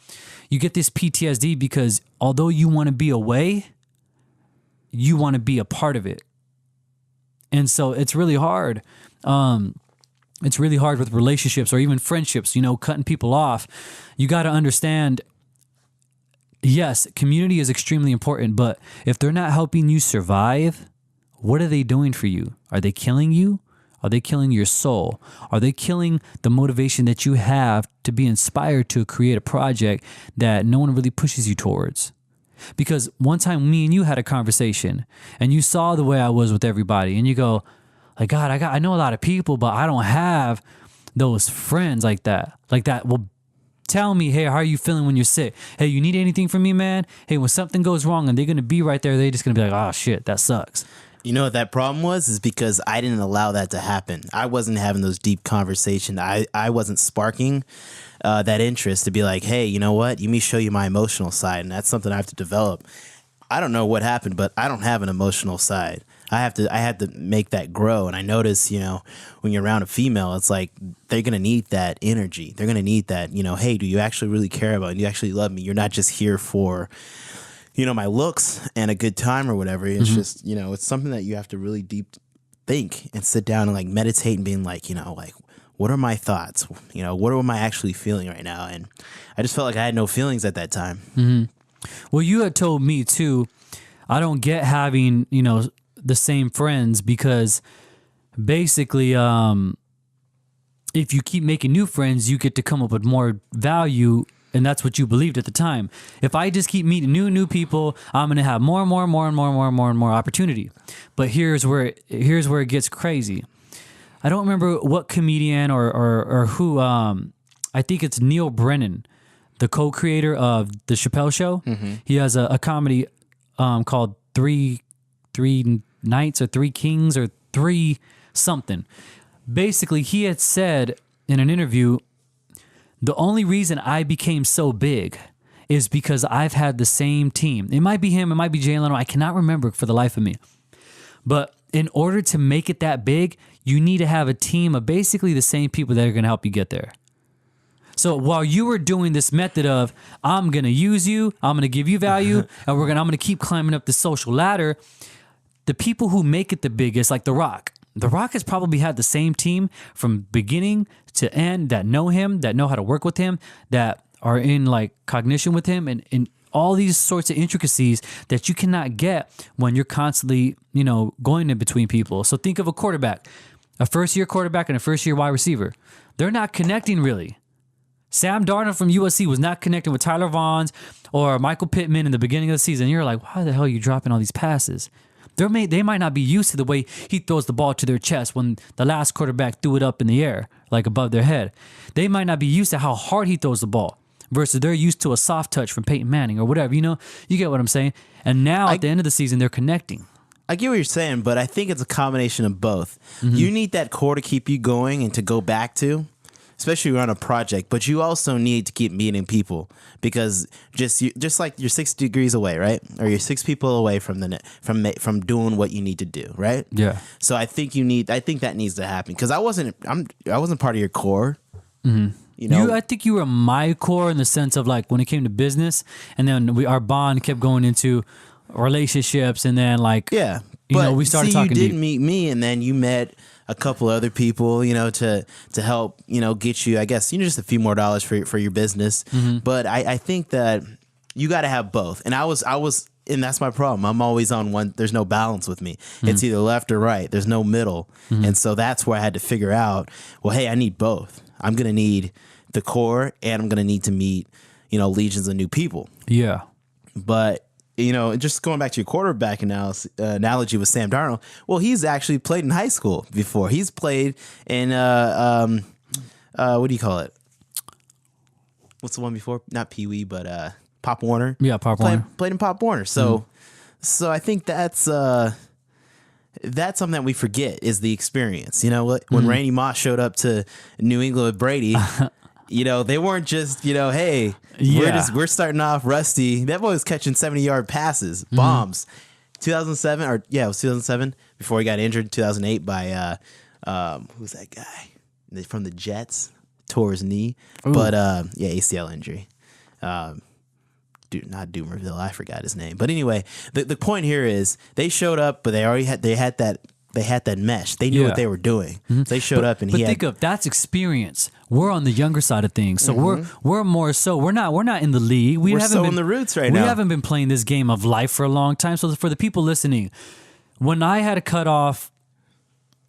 you get this PTSD because although you want to be away, you want to be a part of it. And so it's really hard. It's really hard with relationships or even friendships, cutting people off. You got to understand, yes, community is extremely important, but if they're not helping you survive, what are they doing for you? Are they killing you? Are they killing your soul? Are they killing the motivation that you have to be inspired to create a project that no one really pushes you towards? Because one time me and you had a conversation and you saw the way I was with everybody and you go, like, God, I know a lot of people, but I don't have those friends like that. Well, tell me, hey, how are you feeling when you're sick? Hey, you need anything from me, man? Hey, when something goes wrong and they're going to be right there, they're just going to be like, oh shit, that sucks. You know what that problem was? Is because I didn't allow that to happen. I wasn't having those deep conversations. I wasn't sparking that interest to be like, hey, you know what? Let me show you my emotional side. And that's something I have to develop. I don't know what happened, but I don't have an emotional side. I had to make that grow. And I notice, when you're around a female, it's like they're going to need that energy. They're going to need that, hey, do you actually really care about me? Do you actually love me? You're not just here for my looks and a good time or whatever. It's just, it's something that you have to really deep think and sit down and like meditate and being like, like, what are my thoughts? What am I actually feeling right now? And I just felt like I had no feelings at that time. Mm-hmm. Well, you had told me too, I don't get having, the same friends because basically, if you keep making new friends, you get to come up with more value. And that's what you believed at the time. If I just keep meeting new people, I'm going to have more and more opportunity. But here's where it gets crazy. I don't remember what comedian or who, I think it's Neil Brennan, the co-creator of The Chappelle Show. Mm-hmm. He has a comedy called Three Nights or Three Kings or Three something. Basically, he had said in an interview, the only reason I became so big is because I've had the same team. It might be him, it might be Jay Leno. I cannot remember for the life of me. But in order to make it that big, you need to have a team of basically the same people that are going to help you get there. So while you were doing this method of, I'm going to use you, I'm going to give you value, and I'm going to keep climbing up the social ladder, the people who make it the biggest, like The Rock has probably had the same team from beginning to end that know him, that know how to work with him, that are in like cognition with him and all these sorts of intricacies that you cannot get when you're constantly, going in between people. So think of a quarterback, a first-year quarterback and a first-year wide receiver. They're not connecting really. Sam Darnold from USC was not connecting with Tyler Vaughn or Michael Pittman in the beginning of the season. You're like, why the hell are you dropping all these passes? They might not be used to the way he throws the ball to their chest when the last quarterback threw it up in the air, like above their head. They might not be used to how hard he throws the ball versus they're used to a soft touch from Peyton Manning or whatever. You get what I'm saying? And now at the end of the season, they're connecting. I get what you're saying, but I think it's a combination of both. Mm-hmm. You need that core to keep you going and to go back to, especially when you're on a project, but you also need to keep meeting people because just like you're 6 degrees away, right? Or you're 6 people away from doing what you need to do, right? Yeah. So I think that needs to happen because I wasn't part of your core. Mm-hmm. I think you were my core in the sense of like when it came to business, and then our bond kept going into relationships, and then like we started talking. You didn't meet me, and then you met a couple other people, to help, get you, I guess, just a few more dollars for your business. Mm-hmm. But I think that you got to have both. And I was, and that's my problem. I'm always on one. There's no balance with me. Mm-hmm. It's either left or right. There's no middle. Mm-hmm. And so that's where I had to figure out, well, hey, I need both. I'm going to need the core and I'm going to need to meet, legions of new people. Yeah. But just going back to your quarterback analogy with Sam Darnold, well, he's actually played in high school before. He's played in, what do you call it? What's the one before? Not Pee Wee, but Pop Warner. Yeah, Pop Warner. Played in Pop Warner. So, so I think that's something that we forget is the experience. When Randy Moss showed up to New England with Brady, You know, they weren't just, you know, hey, we're starting off rusty. That boy was catching 70-yard passes, bombs. 2007, or yeah, it was 2007 before he got injured. 2008 by who's that guy from the Jets? Tore his knee, but yeah, ACL injury. Not Doomerville, I forgot his name. But anyway, the point here is they showed up, but they had that mesh. They knew what they were doing. So they showed up, and think of that's experience. We're on the younger side of things, so we're more so. We're not in the league. We're so in the roots right now. We haven't been playing this game of life for a long time. So for the people listening, when I had to cut off,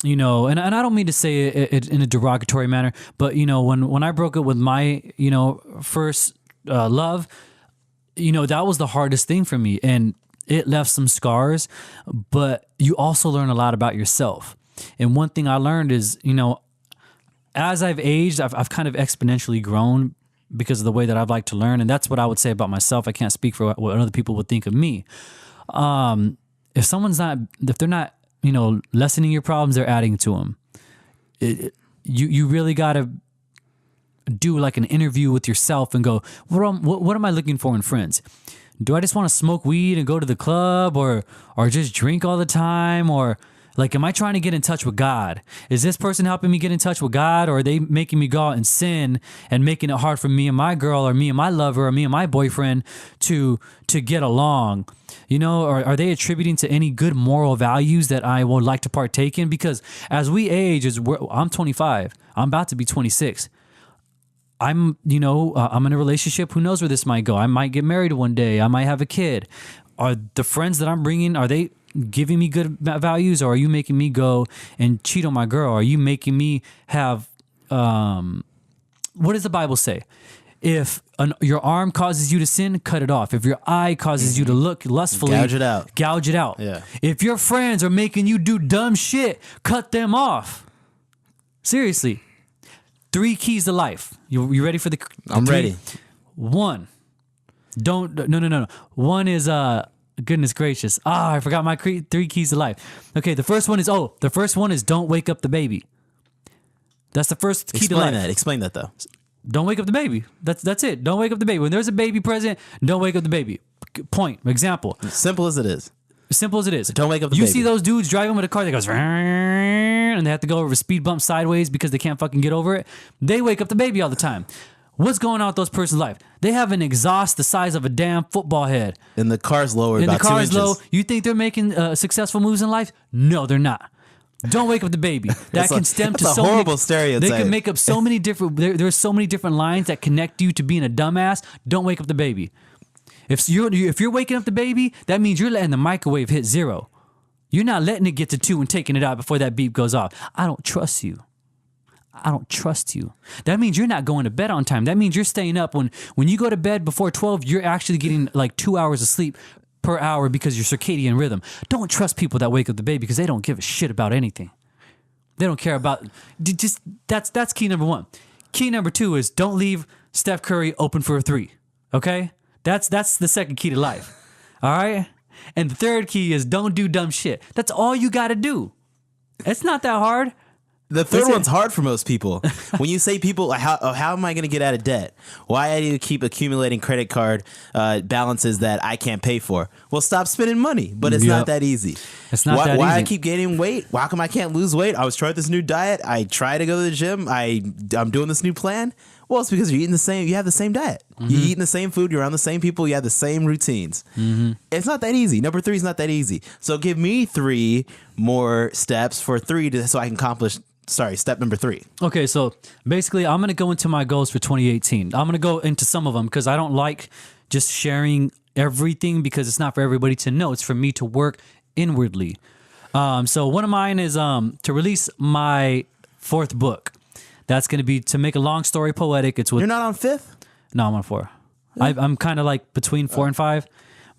you know, and I don't mean to say it in a derogatory manner, but you know, when I broke up with my, you know, first love, you know, that was the hardest thing for me, and it left some scars, but you also learn a lot about yourself. And one thing I learned is, you know, as I've aged, I've kind of exponentially grown because of the way that I've liked to learn, and that's what I would say about myself. I can't speak for what other people would think of me. If they're not, you know, lessening your problems, they're adding to them. You really got to do like an interview with yourself and go, what am I looking for in friends? Do I just want to smoke weed and go to the club, or just drink all the time? Or like, am I trying to get in touch with God? Is this person helping me get in touch with God, or are they making me go out and sin and making it hard for me and my girl, or me and my lover, or me and my boyfriend to get along? You know, or are they attributing to any good moral values that I would like to partake in? Because as we age, I'm 25, I'm about to be 26. I'm in a relationship. Who knows where this might go? I might get married one day. I might have a kid. Are the friends that I'm bringing, are they giving me good values, or are you making me go and cheat on my girl? Are you making me have, what does the Bible say? If your arm causes you to sin, cut it off. If your eye causes you to look lustfully, gouge it out. Yeah. If your friends are making you do dumb shit, cut them off. Seriously. 3 keys to life. You ready for the I'm ready. 1. No. 1 is goodness gracious. I forgot my 3 keys to life. Okay, the first one is don't wake up the baby. That's the first key to life. Explain that though. Don't wake up the baby. That's it. Don't wake up the baby. When there's a baby present, don't wake up the baby. Point. Example. Simple as it is. Simple as it is. Don't wake up the baby. You see those dudes driving with a car that goes and they have to go over a speed bump sideways because they can't fucking get over it. They wake up the baby all the time. What's going on with those person's life? They have an exhaust the size of a damn football head. And the car's lower about 2 inches. Low. You think they're making successful moves in life? No, they're not. Don't wake up the baby. That can stem to so horrible stereotype. They can make up so many different. There's so many different lines that connect you to being a dumbass. Don't wake up the baby. If you're waking up the baby, that means you're letting the microwave hit 0. You're not letting it get to 2 and taking it out before that beep goes off. I don't trust you. I don't trust you. That means you're not going to bed on time. That means you're staying up. When you go to bed before 12, you're actually getting like 2 hours of sleep per hour because your circadian rhythm. Don't trust people that wake up the baby because they don't give a shit about anything. They don't care about just that's key number 1. Key number 2 is don't leave Steph Curry open for a 3. Okay? That's the second key to life. All right? And the third key is don't do dumb shit. That's all you got to do. It's not that hard. The third one's hard for most people. When you say people, how am I going to get out of debt? Why I need to keep accumulating credit card balances that I can't pay for? Well, stop spending money. But it's not that easy. It's not that easy. Why I keep gaining weight? Why come I can't lose weight? I was trying this new diet. I try to go to the gym. I'm doing this new plan. Well, it's because you're eating the same. You have the same diet. Mm-hmm. You're eating the same food. You're around the same people. You have the same routines. Mm-hmm. It's not that easy. Number 3 is not that easy. So give me 3 more steps for 3 so I can accomplish. Step number 3. Okay, so basically, I'm going to go into my goals for 2018. I'm going to go into some of them because I don't like just sharing everything because it's not for everybody to know. It's for me to work inwardly. So one of mine is to release my 4th book. That's going to be to make a long story poetic. It's with You're not on 5th? No, I'm on 4. I'm kind of like between 4 and 5.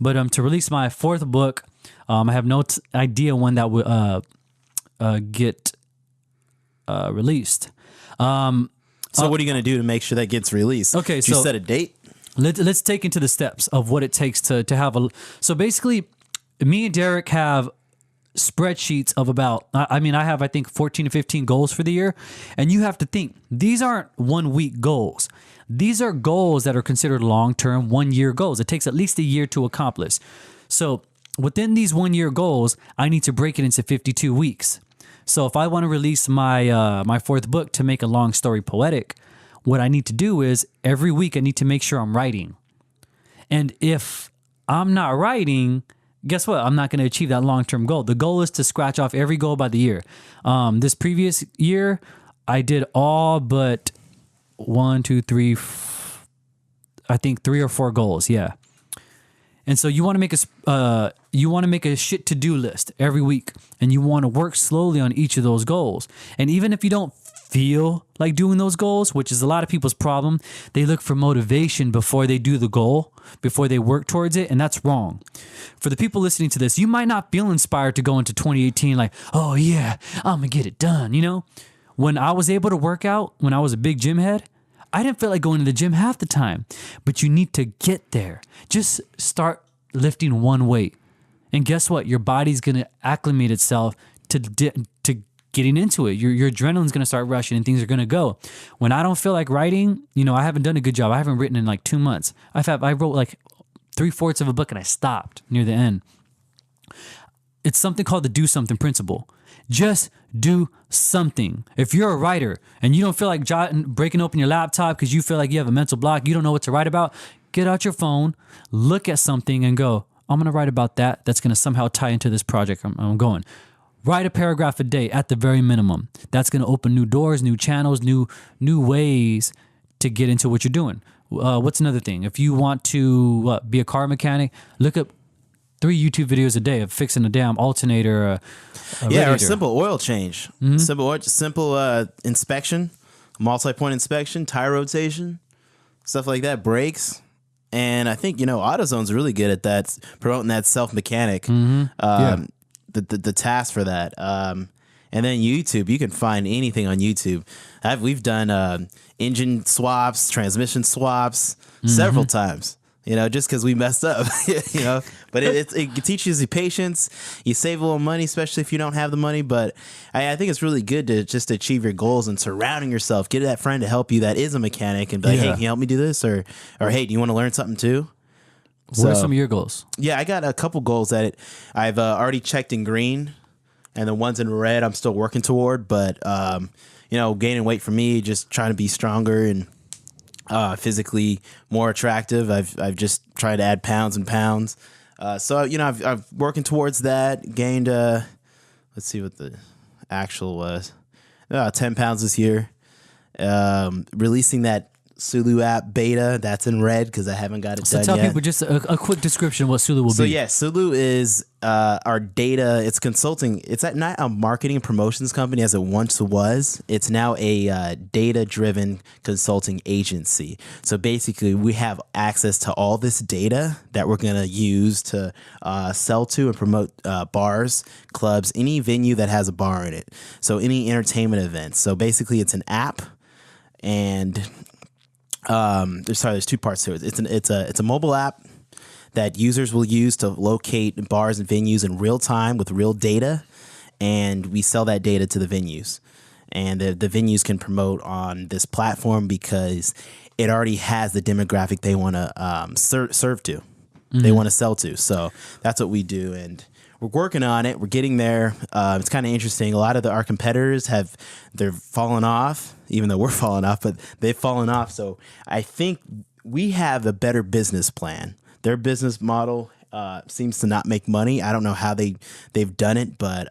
But to release my 4th book, I have no idea when that will get released. So what are you going to do to make sure that gets released? Okay, Did you set a date? Let's take into the steps of what it takes to have a. So basically, me and Derek have spreadsheets of about, I mean, I have, I think 14 to 15 goals for the year. And you have to think, these aren't 1 week goals. These are goals that are considered long-term 1 year goals. It takes at least a year to accomplish. So within these 1 year goals, I need to break it into 52 weeks. So if I want to release my my fourth book, To Make a Long Story Poetic, what I need to do is every week I need to make sure I'm writing. And if I'm not writing, guess what? I'm not going to achieve that long-term goal. The goal is to scratch off every goal by the year. This previous year, I did all but 1, 2, 3, I think 3 or 4 goals. Yeah. And so you want to make a shit to-do list every week, and you want to work slowly on each of those goals. And even if you don't feel like doing those goals, which is a lot of people's problem, they look for motivation before they do the goal, before they work towards it, and that's wrong. For the people listening to this, you might not feel inspired to go into 2018 like, oh yeah, I'm gonna get it done. You know, when I was able to work out, when I was a big gym head, I didn't feel like going to the gym half the time, but you need to get there. Just start lifting one weight. And guess what? Your body's going to acclimate itself to getting into it. Your adrenaline's going to start rushing and things are going to go. When I don't feel like writing, you know, I haven't done a good job. I haven't written in like 2 months. I wrote like 3/4 of a book and I stopped near the end. It's something called the do something principle. Just do something. If you're a writer and you don't feel like breaking open your laptop because you feel like you have a mental block, you don't know what to write about, get out your phone, look at something and go, I'm going to write about that. That's going to somehow tie into this project I'm going. Write a paragraph a day at the very minimum. That's going to open new doors, new channels, new ways to get into what you're doing. What's another thing? If you want to be a car mechanic, look up 3 YouTube videos a day of fixing a damn alternator. A yeah, radiator. or simple oil change. Mm-hmm. Simple inspection, multi-point inspection, tire rotation, stuff like that, brakes. And I think, you know, AutoZone's really good at that, promoting that self-mechanic, the task for that. And then YouTube, you can find anything on YouTube. We've done engine swaps, transmission swaps several times. You know, just because we messed up, you know, but it teaches you patience. You save a little money, especially if you don't have the money. But I think it's really good to just achieve your goals and surrounding yourself. Get that friend to help you that is a mechanic and be like, hey, can you help me do this? Or hey, do you want to learn something too? What are some of your goals? Yeah, I got a couple goals that I've already checked in green, and the ones in red I'm still working toward. But, you know, gaining weight for me, just trying to be stronger and physically more attractive. I've just tried to add pounds and pounds. So, you know, I've working towards that. Gained, let's see what the actual was. 10 pounds this year. Releasing that Sulu app beta, that's in red because I haven't got it done yet. So tell people just a quick description of what Sulu will be. So yeah, Sulu is our data. It's consulting. It's not a marketing and promotions company as it once was. It's now a data-driven consulting agency. So basically, we have access to all this data that we're going to use to sell to and promote bars, clubs, any venue that has a bar in it. So any entertainment events. So basically, it's an app, and there's 2 parts to it. It's a mobile app that users will use to locate bars and venues in real time with real data, and we sell that data to the venues. And the venues can promote on this platform because it already has the demographic they want to serve to, they want to sell to. So that's what we do, and we're working on it. We're getting there. It's kind of interesting. A lot of our competitors they're fallen off, even though we're falling off, but they've fallen off. So I think we have a better business plan. Their business model seems to not make money. I don't know how they've done it, but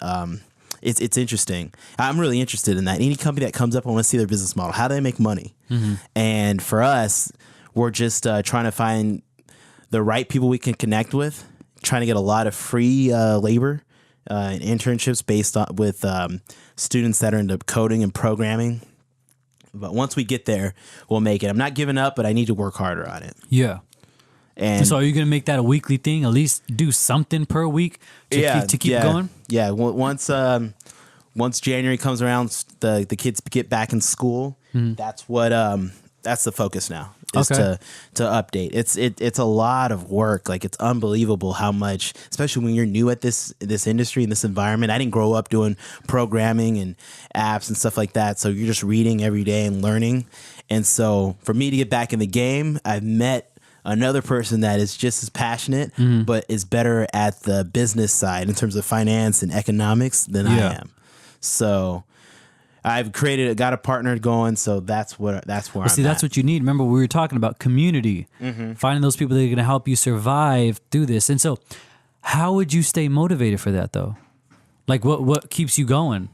it's interesting. I'm really interested in that. Any company that comes up, I want to see their business model. How do they make money? And for us, we're just trying to find the right people we can connect with, trying to get a lot of free labor and internships based on with students that are into coding and programming. But once we get there, we'll make it. I'm not giving up, but I need to work harder on it. Yeah. And so are you going to make that a weekly thing? At least do something per week to keep going? Yeah. Once January comes around, the kids get back in school. That's what that's the focus now. is Okay. to update. It's a lot of work. Like, it's unbelievable how much, especially when you're new at this industry, in this environment. I didn't grow up doing programming and apps and stuff like that. So you're just reading every day and learning. And so for me to get back in the game, I've met another person that is just as passionate, but is better at the business side in terms of finance and economics than I am. So I've got a partner going. So that's where I'm See, that's at. what you need. Remember, we were talking about community, finding those people that are going to help you survive through this. And so, how would you stay motivated for that, though? Like, what keeps you going?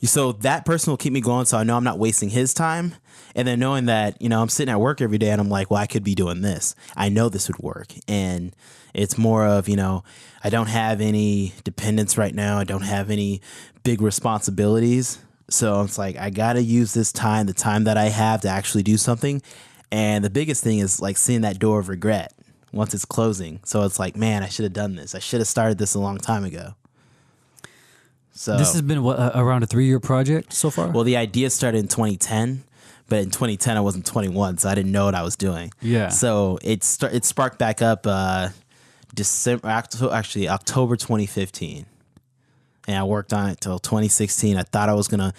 So that person will keep me going, so I know I'm not wasting his time. And then knowing that, I'm sitting at work every day and I'm like, well, I could be doing this. I know this would work. And it's more of, I don't have any dependents right now. I don't have any big responsibilities. So it's like, I got to use this time, the time that I have, to actually do something. And the biggest thing is like seeing that door of regret once it's closing. So it's like, man, I should have done this. I should have started this a long time ago. So This has been around a 3-year project so far? well, the idea started in 2010, but in 2010 I wasn't 21, so I didn't know what I was doing. Yeah. So it sparked back up October 2015, and I worked on it till 2016. I thought I was gonna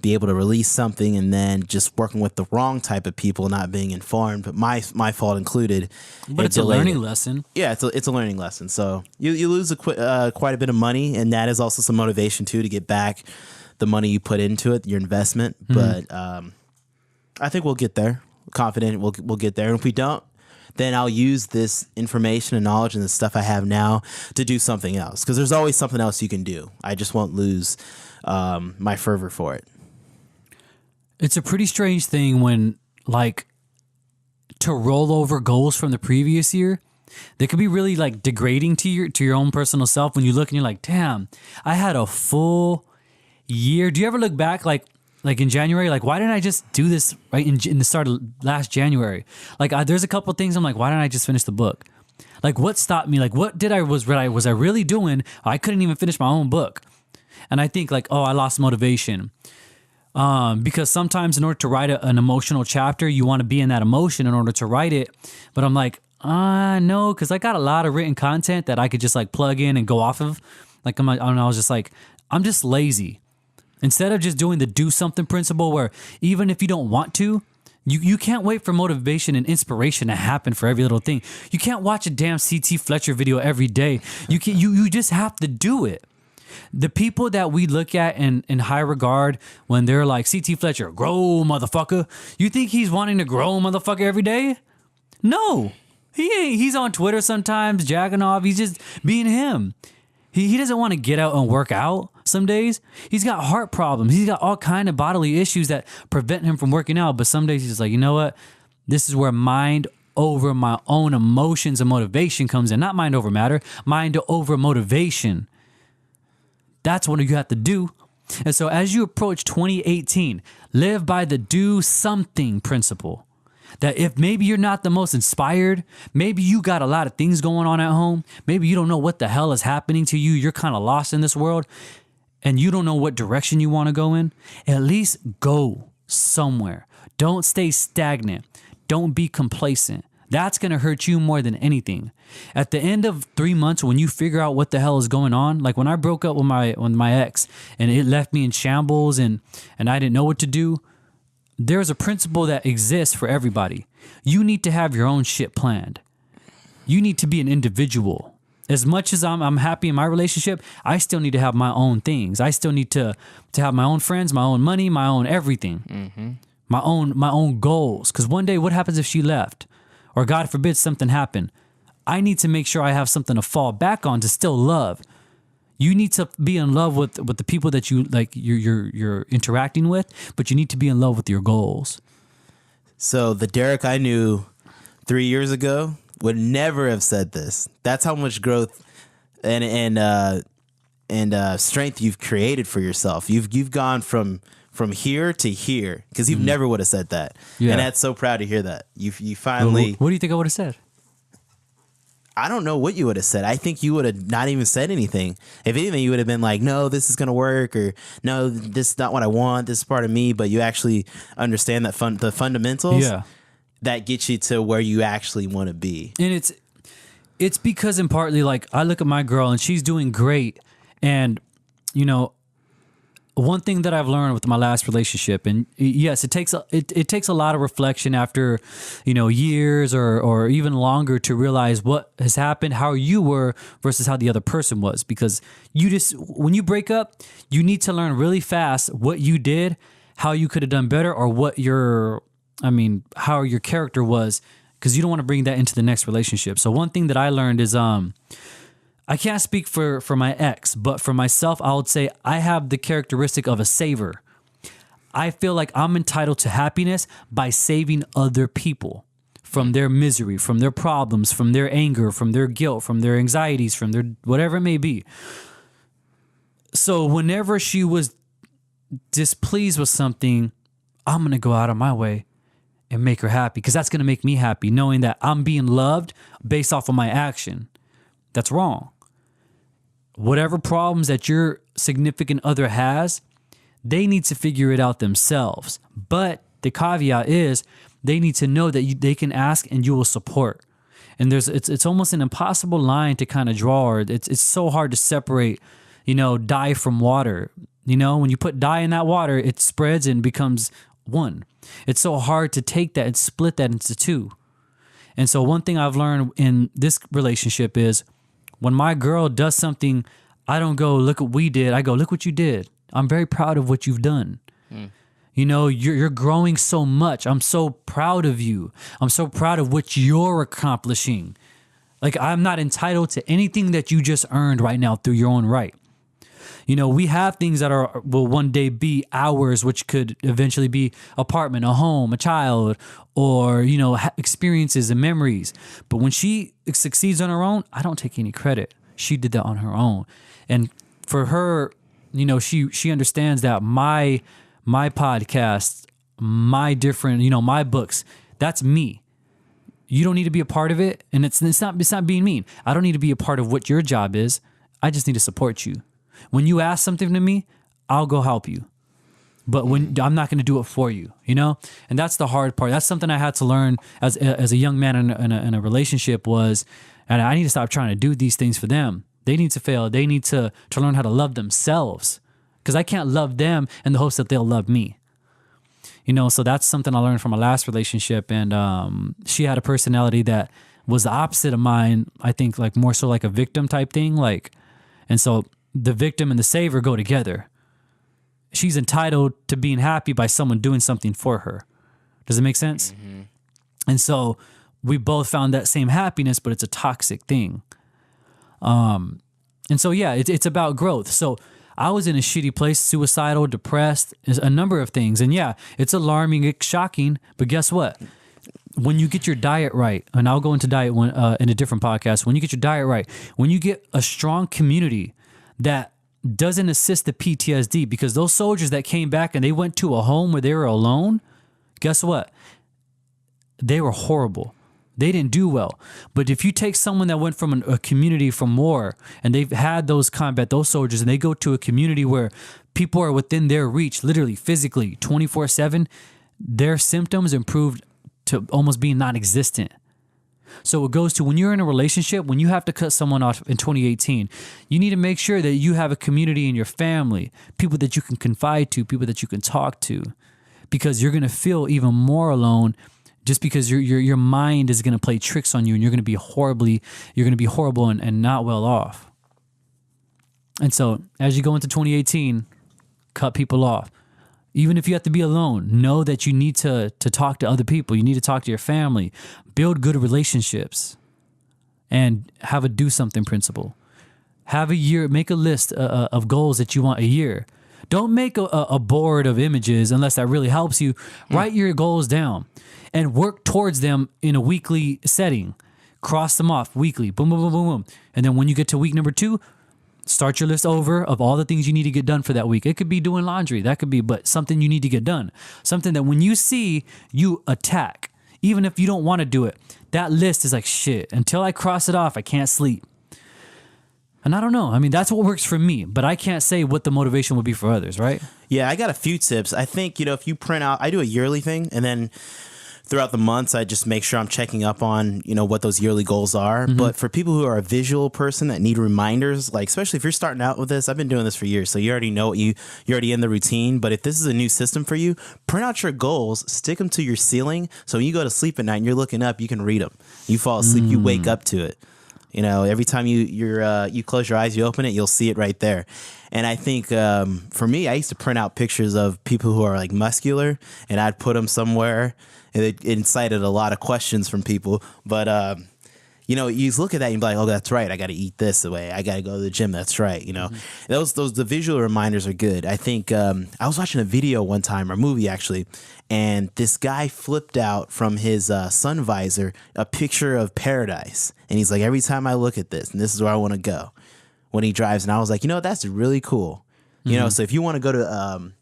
be able to release something, and then just working with the wrong type of people, not being informed, but my fault included. But it's a learning lesson. Yeah, it's a learning lesson. So you lose quite a bit of money, and that is also some motivation too, to get back the money you put into it, your investment. But I think we'll get there. Confident we'll get there. And if we don't, then I'll use this information and knowledge and the stuff I have now to do something else. Because there's always something else you can do. I just won't lose my fervor for it. It's a pretty strange thing when, like, to roll over goals from the previous year. They could be really, like, degrading to your own personal self when you look and you're like, damn, I had a full year. Do you ever look back, like in January, like, why didn't I just do this right in the start of last January? Like, there's a couple of things I'm like, why didn't I just finish the book? Like, what stopped me? Like, what was I really doing? I couldn't even finish my own book. And I think, like, oh, I lost motivation. Because sometimes in order to write an emotional chapter, you want to be in that emotion in order to write it. But I'm like, no, because I got a lot of written content that I could just like plug in and go off of. Like, I was just like, I'm just lazy. Instead of just doing the do something principle where even if you don't want to, you can't wait for motivation and inspiration to happen for every little thing. You can't watch a damn CT Fletcher video every day. You just have to do it. The people that we look at in high regard when they're like, CT Fletcher, grow, motherfucker. You think he's wanting to grow, motherfucker, every day? No. He ain't. He's on Twitter sometimes, jacking off. He's just being him. He doesn't want to get out and work out some days. He's got heart problems. He's got all kind of bodily issues that prevent him from working out. But some days he's just like, you know what? This is where mind over my own emotions and motivation comes in. Not mind over matter, mind over motivation. That's what you have to do. And so as you approach 2018, live by the do something principle. That if maybe you're not the most inspired, maybe you got a lot of things going on at home, maybe you don't know what the hell is happening to you, you're kind of lost in this world, and you don't know what direction you want to go in, at least go somewhere. Don't stay stagnant. Don't be complacent. That's going to hurt you more than anything. At the end of 3 months, when you figure out what the hell is going on, like when I broke up with my ex and it left me in shambles and I didn't know what to do, there's a principle that exists for everybody. You need to have your own shit planned. You need to be an individual. As much as I'm happy in my relationship, I still need to have my own things. I still need to have my own friends, my own money, my own everything, my own goals. Because one day, what happens if she left? Or God forbid something happened. I need to make sure I have something to fall back on to still love. You need to be in love with the people that you like you're interacting with, but you need to be in love with your goals. So the Derek I knew 3 years ago would never have said this. That's how much growth and strength you've created for yourself. You've gone from here to here because you've never would have said that. Yeah. And that's so proud to hear that. You finally. What do you think I would have said? I don't know what you would have said. I think you would have not even said anything. If anything, you would have been like, no, this is going to work, or no, this is not what I want. This is part of me. But you actually understand that the fundamentals. Yeah. that gets you to where you actually want to be. And it's because in partly like I look at my girl and she's doing great, and you know, one thing that I've learned with my last relationship, and yes, it takes a lot of reflection after, you know, years or even longer to realize what has happened, how you were versus how the other person was. Because when you break up, you need to learn really fast what you did, how you could have done better, or how your character was, because you don't want to bring that into the next relationship. So one thing that I learned is I can't speak for my ex, but for myself, I would say I have the characteristic of a saver. I feel like I'm entitled to happiness by saving other people from their misery, from their problems, from their anger, from their guilt, from their anxieties, from their whatever it may be. So whenever she was displeased with something, I'm going to go out of my way and make her happy, because that's going to make me happy, knowing that I'm being loved based off of my action. That's wrong. Whatever problems that your significant other has, they need to figure it out themselves. But the caveat is they need to know that they can ask and you will support. And it's almost an impossible line to kind of draw. Or it's so hard to separate, you know, dye from water. You know, when you put dye in that water, it spreads and becomes one. It's so hard to take that and split that into two. And so one thing I've learned in this relationship is, when my girl does something, I don't go, look what we did. I go, look what you did. I'm very proud of what you've done. You know, you're growing so much. I'm so proud of you. I'm so proud of what you're accomplishing. Like, I'm not entitled to anything that you just earned right now through your own right. You know, we have things that will one day be ours, which could eventually be apartment, a home, a child, or, you know, experiences and memories. But when she succeeds on her own, I don't take any credit. She did that on her own. And for her, you know, she understands that my podcast, my different, you know, my books, that's me. You don't need to be a part of it. And it's not being mean. I don't need to be a part of what your job is. I just need to support you. When you ask something to me, I'll go help you. But when I'm not going to do it for you, you know? And that's the hard part. That's something I had to learn as a young man in a relationship was, and I need to stop trying to do these things for them. They need to fail. They need to learn how to love themselves, because I can't love them in the hopes that they'll love me. You know, so that's something I learned from my last relationship. And she had a personality that was the opposite of mine. I think like more so like a victim type thing. And so the victim and the saver go together. She's entitled to being happy by someone doing something for her. Does it make sense? Mm-hmm. And so we both found that same happiness, but it's a toxic thing. And so, yeah, it's about growth. So I was in a shitty place, suicidal, depressed, a number of things. And yeah, it's alarming, it's shocking, but guess what? When you get your diet right, and I'll go into diet in a different podcast, when you get your diet right, when you get a strong community that doesn't assist the PTSD, because those soldiers that came back and they went to a home where they were alone, guess what? They were horrible. They didn't do well. But if you take someone that went from a community from war and they've had those soldiers, and they go to a community where people are within their reach, literally, physically, 24/7, their symptoms improved to almost being non-existent. So it goes to when you're in a relationship, when you have to cut someone off in 2018, you need to make sure that you have a community in your family, people that you can confide to, people that you can talk to, because you're going to feel even more alone, just because your mind is going to play tricks on you, and you're going to be horrible and not well off. And so as you go into 2018, cut people off. Even if you have to be alone, know that you need to talk to other people. You need to talk to your family, build good relationships, and have a do something principle. Have a year, make a list of goals that you want a year. Don't make a board of images unless that really helps you. Write your goals down and work towards them in a weekly setting. Cross them off weekly. Boom, boom, boom, boom, boom. And then when you get to week number 2, start your list over of all the things you need to get done for that week. It could be doing laundry. That could be, but something you need to get done. Something that when you see, you attack. Even if you don't want to do it. That list is like, shit, until I cross it off, I can't sleep. And I don't know. I mean, that's what works for me, but I can't say what the motivation would be for others, right? Yeah, I got a few tips. I think, if you print out, I do a yearly thing, and then throughout the months, I just make sure I'm checking up on, what those yearly goals are. Mm-hmm. But for people who are a visual person that need reminders, like especially if you're starting out with this, I've been doing this for years, so you already know you're already in the routine. But if this is a new system for you, print out your goals, stick them to your ceiling, so when you go to sleep at night and you're looking up, you can read them. You fall asleep, you wake up to it. Every time you close your eyes, you open it, you'll see it right there. And I think for me, I used to print out pictures of people who are like muscular, and I'd put them somewhere. And it incited a lot of questions from people. But you look at that and you be like, oh, that's right. I got to eat this way. I got to go to the gym. That's right. The visual reminders are good. I think I was watching a video one time, or a movie actually, and this guy flipped out from his sun visor a picture of paradise. And he's like, every time I look at this, and this is where I want to go when he drives. And I was like, that's really cool. So if you want to go to...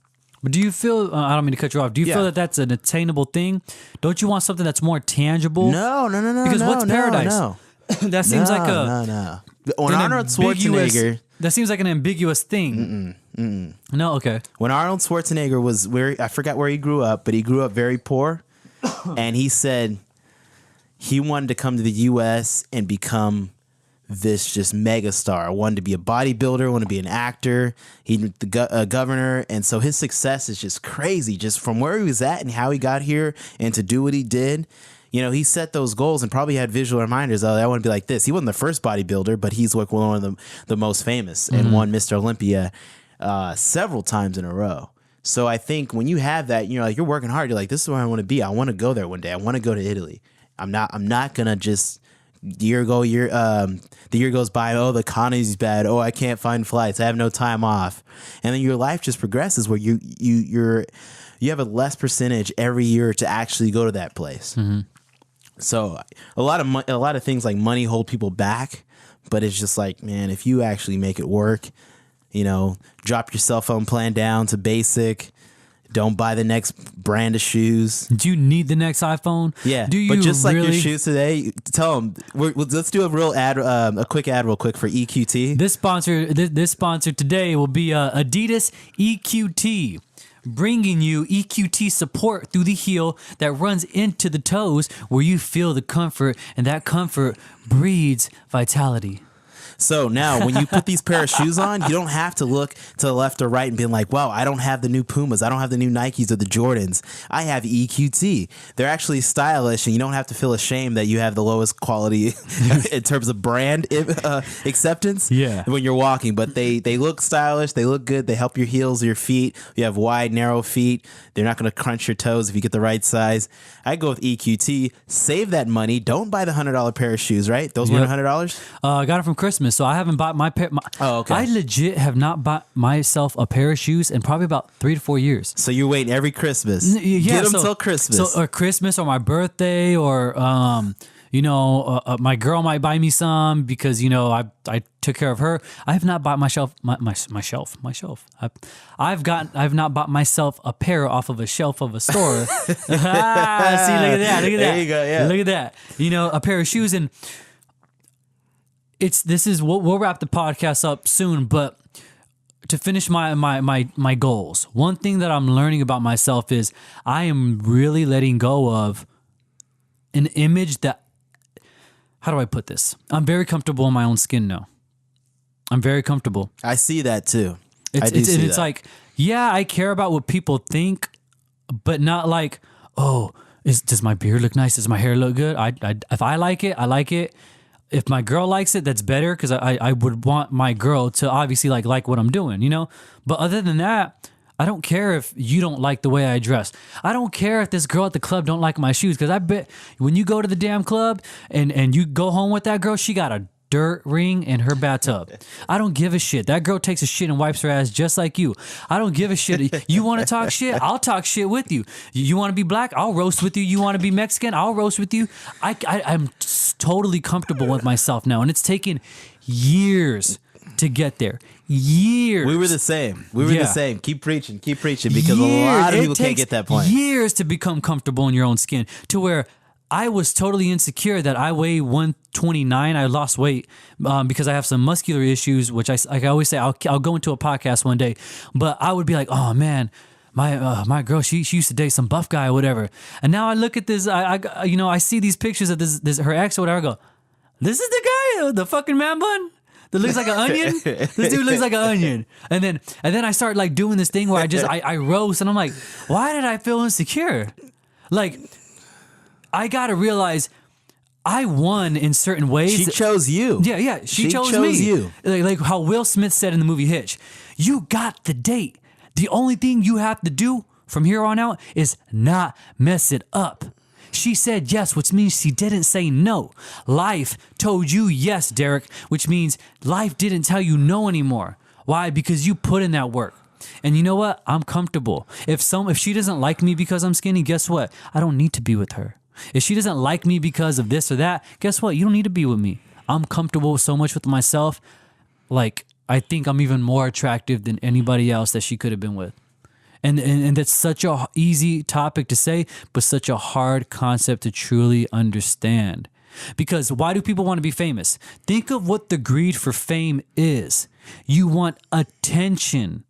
But do you feel, I don't mean to cut you off, do you feel that that's an attainable thing? Don't you want something that's more tangible? No. Because what's paradise? No. That seems like No. When Arnold Schwarzenegger... That seems like an ambiguous thing. No, okay. When Arnold Schwarzenegger was I forgot where he grew up, but he grew up very poor. And he said he wanted to come to the U.S. and become this just mega star. Wanted to be a bodybuilder, wanted to be an actor. He the governor, and so his success is just crazy. Just from where he was at and how he got here, and to do what he did. He set those goals and probably had visual reminders. Oh, I want to be like this. He wasn't the first bodybuilder, but he's like one of the most famous and won Mr. Olympia several times in a row. So I think when you have that, you're working hard. You're like, this is where I want to be. I want to go there one day. I want to go to Italy. I'm not gonna just. The year goes by. Oh, the economy's bad. Oh, I can't find flights. I have no time off. And then your life just progresses where you have a less percentage every year to actually go to that place. Mm-hmm. So a lot of things like money hold people back, but it's just like, man, if you actually make it work, drop your cell phone plan down to basic. Don't buy the next brand of shoes. Do you need the next iPhone? Yeah, do you but just really? Like your shoes today, tell them. Let's do a quick ad real quick for EQT. This sponsor today will be Adidas EQT, bringing you EQT support through the heel that runs into the toes, where you feel the comfort, and that comfort breeds vitality. So now when you put these pair of shoes on, you don't have to look to the left or right and be like, wow, I don't have the new Pumas. I don't have the new Nikes or the Jordans. I have EQT. They're actually stylish, and you don't have to feel ashamed that you have the lowest quality in terms of brand acceptance when you're walking. But they look stylish. They look good. They help your heels, your feet. You have wide, narrow feet. They're not going to crunch your toes if you get the right size. I go with EQT. Save that money. Don't buy the $100 pair of shoes, right? Those weren't $100? I got it from Christmas. So I haven't bought my pair. Oh, okay. I legit have not bought myself a pair of shoes in probably about 3 to 4 years. So you're waiting every Christmas. Get them till Christmas. So or Christmas or my birthday or my girl might buy me some because I took care of her. I have not bought my shelf. I've not bought myself a pair off of a shelf of a store. See, look at that. There you go. Yeah. Look at that. A pair of shoes, and we'll wrap the podcast up soon, but to finish my goals, one thing that I'm learning about myself is I am really letting go of an image that, how do I put this? I'm very comfortable in my own skin now. I'm very comfortable. I see that too. It's like, yeah, I care about what people think, but not like, oh, does my beard look nice? Does my hair look good? If I like it, I like it. If my girl likes it, that's better because I would want my girl to obviously like what I'm doing, But other than that, I don't care if you don't like the way I dress. I don't care if this girl at the club don't like my shoes because I bet when you go to the damn club and you go home with that girl, she got a dirt ring in her bathtub. I don't give a shit. That girl takes a shit and wipes her ass just like you. I don't give a shit. You want to talk shit? I'll talk shit with you. You want to be black? I'll roast with you. You want to be Mexican? I'll roast with you. I'm totally comfortable with myself now, and it's taken years to get there. Years. We were the same. Keep preaching because a lot of people can't get that point. Years to become comfortable in your own skin to where I was totally insecure that I weigh 129. I lost weight because I have some muscular issues, which I always say I'll go into a podcast one day. But I would be like, oh man, my girl, she used to date some buff guy or whatever. And now I look at this, I see these pictures of this her ex or whatever. I go, this is the guy, the fucking man bun that looks like an onion. This dude looks like an onion. And then I start like doing this thing where I roast, and I'm like, why did I feel insecure? Like, I gotta realize I won in certain ways. She chose you. Yeah. She chose me. You. Like how Will Smith said in the movie Hitch, you got the date. The only thing you have to do from here on out is not mess it up. She said yes, which means she didn't say no. Life told you yes, Derek, which means life didn't tell you no anymore. Why? Because you put in that work. And you know what? I'm comfortable. If she doesn't like me because I'm skinny, guess what? I don't need to be with her. If she doesn't like me because of this or that, guess what? You don't need to be with me. I'm comfortable so much with myself. Like, I think I'm even more attractive than anybody else that she could have been with. And that's such a easy topic to say, but such a hard concept to truly understand. Because why do people want to be famous? Think of what the greed for fame is. You want attention.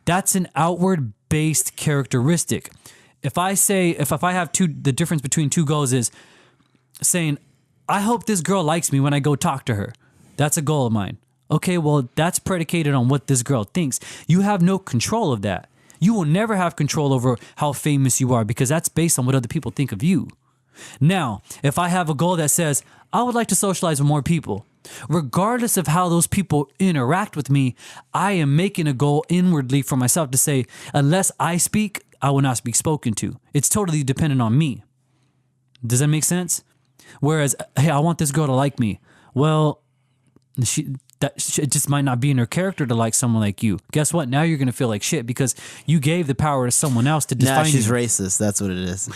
That's an outward based characteristic. If I have the difference between two goals is saying, I hope this girl likes me when I go talk to her. That's a goal of mine. Okay, well, that's predicated on what this girl thinks. You have no control of that. You will never have control over how famous you are because that's based on what other people think of you. Now, if I have a goal that says, I would like to socialize with more people, regardless of how those people interact with me, I am making a goal inwardly for myself to say, unless I speak, I will not be spoken to. It's totally dependent on me. Does that make sense? Whereas, hey, I want this girl to like me. Well, it just might not be in her character to like someone like you. Guess what? Now you're going to feel like shit because you gave the power to someone else to define you. She's racist. That's what it is.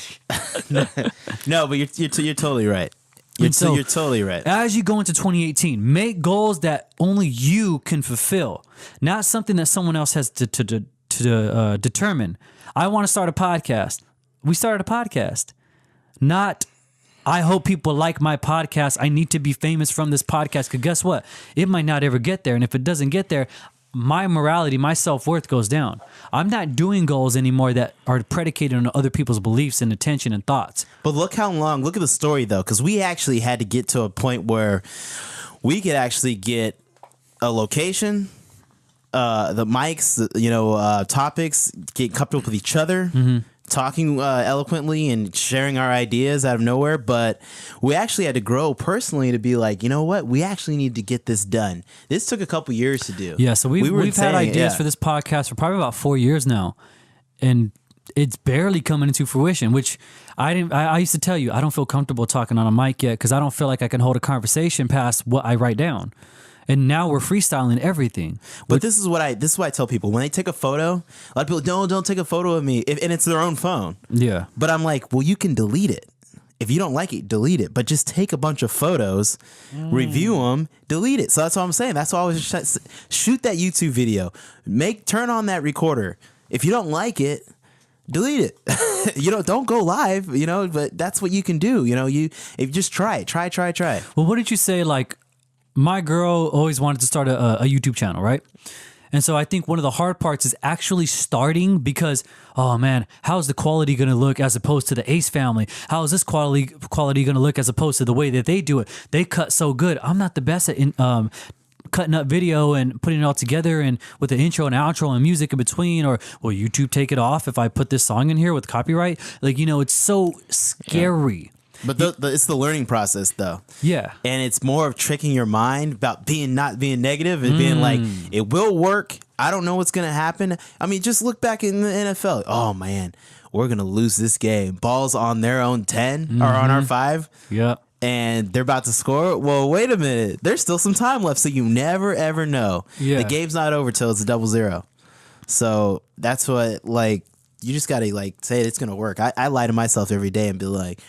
No, but you're totally right. You're totally right. As you go into 2018, make goals that only you can fulfill, not something that someone else has to determine. I want to start a podcast. We started a podcast. Not, I hope people like my podcast. I need to be famous from this podcast. Because guess what? It might not ever get there. And if it doesn't get there, my morality, my self-worth goes down. I'm not doing goals anymore that are predicated on other people's beliefs and attention and thoughts. But look at the story, though, because we actually had to get to a point where we could actually get a location, the mics, topics, get comfortable with each other. Mm-hmm. Talking eloquently and sharing our ideas out of nowhere, but we actually had to grow personally to be like, you know what, we actually need to get this done. This took a couple years to do. Yeah, so we've had ideas for this podcast for probably about 4 years now, and it's barely coming into fruition. Which I used to tell you, I don't feel comfortable talking on a mic yet because I don't feel like I can hold a conversation past what I write down. And now we're freestyling everything. But this is what I tell people when they take a photo. A lot of people don't take a photo of me, and it's their own phone. Yeah. But I'm like, well, you can delete it. If you don't like it, delete it. But just take a bunch of photos, review them, delete it. So that's what I'm saying. That's why I was shoot that YouTube video. Turn on that recorder. If you don't like it, delete it. Don't go live. But that's what you can do. If you just try it, try. Well, what did you say? Like, my girl always wanted to start a YouTube channel, right? And so I think one of the hard parts is actually starting because, oh man, how's the quality going to look as opposed to the Ace family? How is this quality going to look as opposed to the way that they do it? They cut so good. I'm not the best at cutting up video and putting it all together and with the intro and outro and music in between. Or will YouTube take it off if I put this song in here with copyright? Like, it's so scary. Yeah. But it's the learning process, though. Yeah. And it's more of tricking your mind about not being negative and being like, it will work. I don't know what's going to happen. I mean, just look back in the NFL. Oh, man, we're going to lose this game. Ball's on their own 10 or on our 5. Yep. And they're about to score. Well, wait a minute. There's still some time left, so you never, ever know. Yeah. The game's not over till it's a 0-0. So that's what, you just got to, say it's going to work. I lie to myself every day and be like,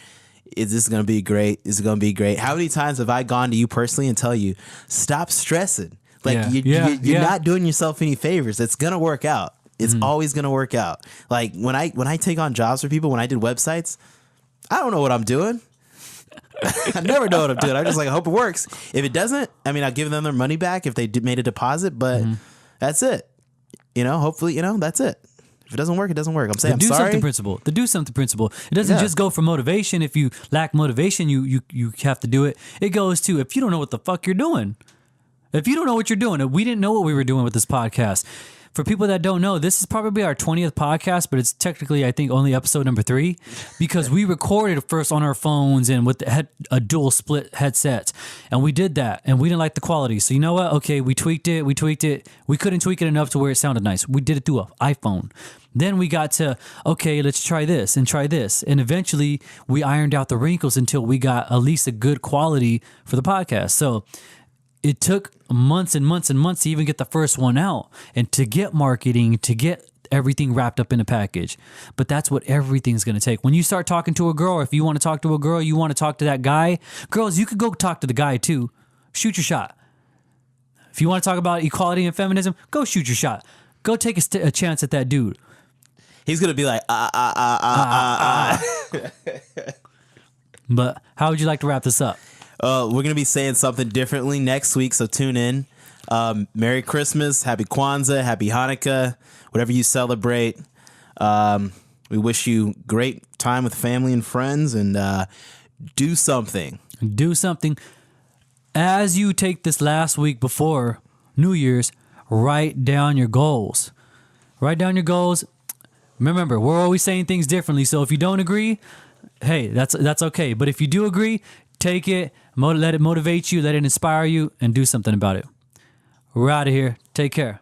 is this going to be great? Is it going to be great? How many times have I gone to you personally and tell you, stop stressing? You're not doing yourself any favors. It's going to work out. It's always going to work out. Like when I take on jobs for people, when I did websites, I don't know what I'm doing. I never know what I'm doing. I'm just like, I hope it works. If it doesn't, I'll give them their money back if they made a deposit, but that's it. Hopefully, that's it. If it doesn't work, it doesn't work. I'm saying I'm do sorry. something principle. The do something principle. It doesn't just go for motivation. If you lack motivation, you have to do it. It goes to if you don't know what the fuck you're doing. If you don't know what you're doing, we didn't know what we were doing with this podcast. For people that don't know, this is probably our 20th podcast, but it's technically, I think, only episode number 3 because we recorded first on our phones and with a dual split headset. And we did that and we didn't like the quality. So you know what? Okay, we tweaked it. We couldn't tweak it enough to where it sounded nice. We did it through an iPhone. Then we got to, okay, let's try this and try this. And eventually we ironed out the wrinkles until we got at least a good quality for the podcast. So it took months and months and months to even get the first one out and to get marketing, to get everything wrapped up in a package. But that's what everything's going to take. When you start talking to a girl, or if you want to talk to a girl, you want to talk to that guy, girls, you could go talk to the guy too. Shoot your shot. If you want to talk about equality and feminism, go shoot your shot. Go take a chance at that dude. He's going to be like, But how would you like to wrap this up? We're going to be saying something differently next week, so tune in. Merry Christmas, Happy Kwanzaa, Happy Hanukkah, whatever you celebrate. We wish you great time with family and friends, and do something. Do something. As you take this last week before New Year's, write down your goals. Write down your goals. Remember, we're always saying things differently, so if you don't agree, hey, that's okay. But if you do agree, take it, let it motivate you, let it inspire you, and do something about it. We're out of here. Take care.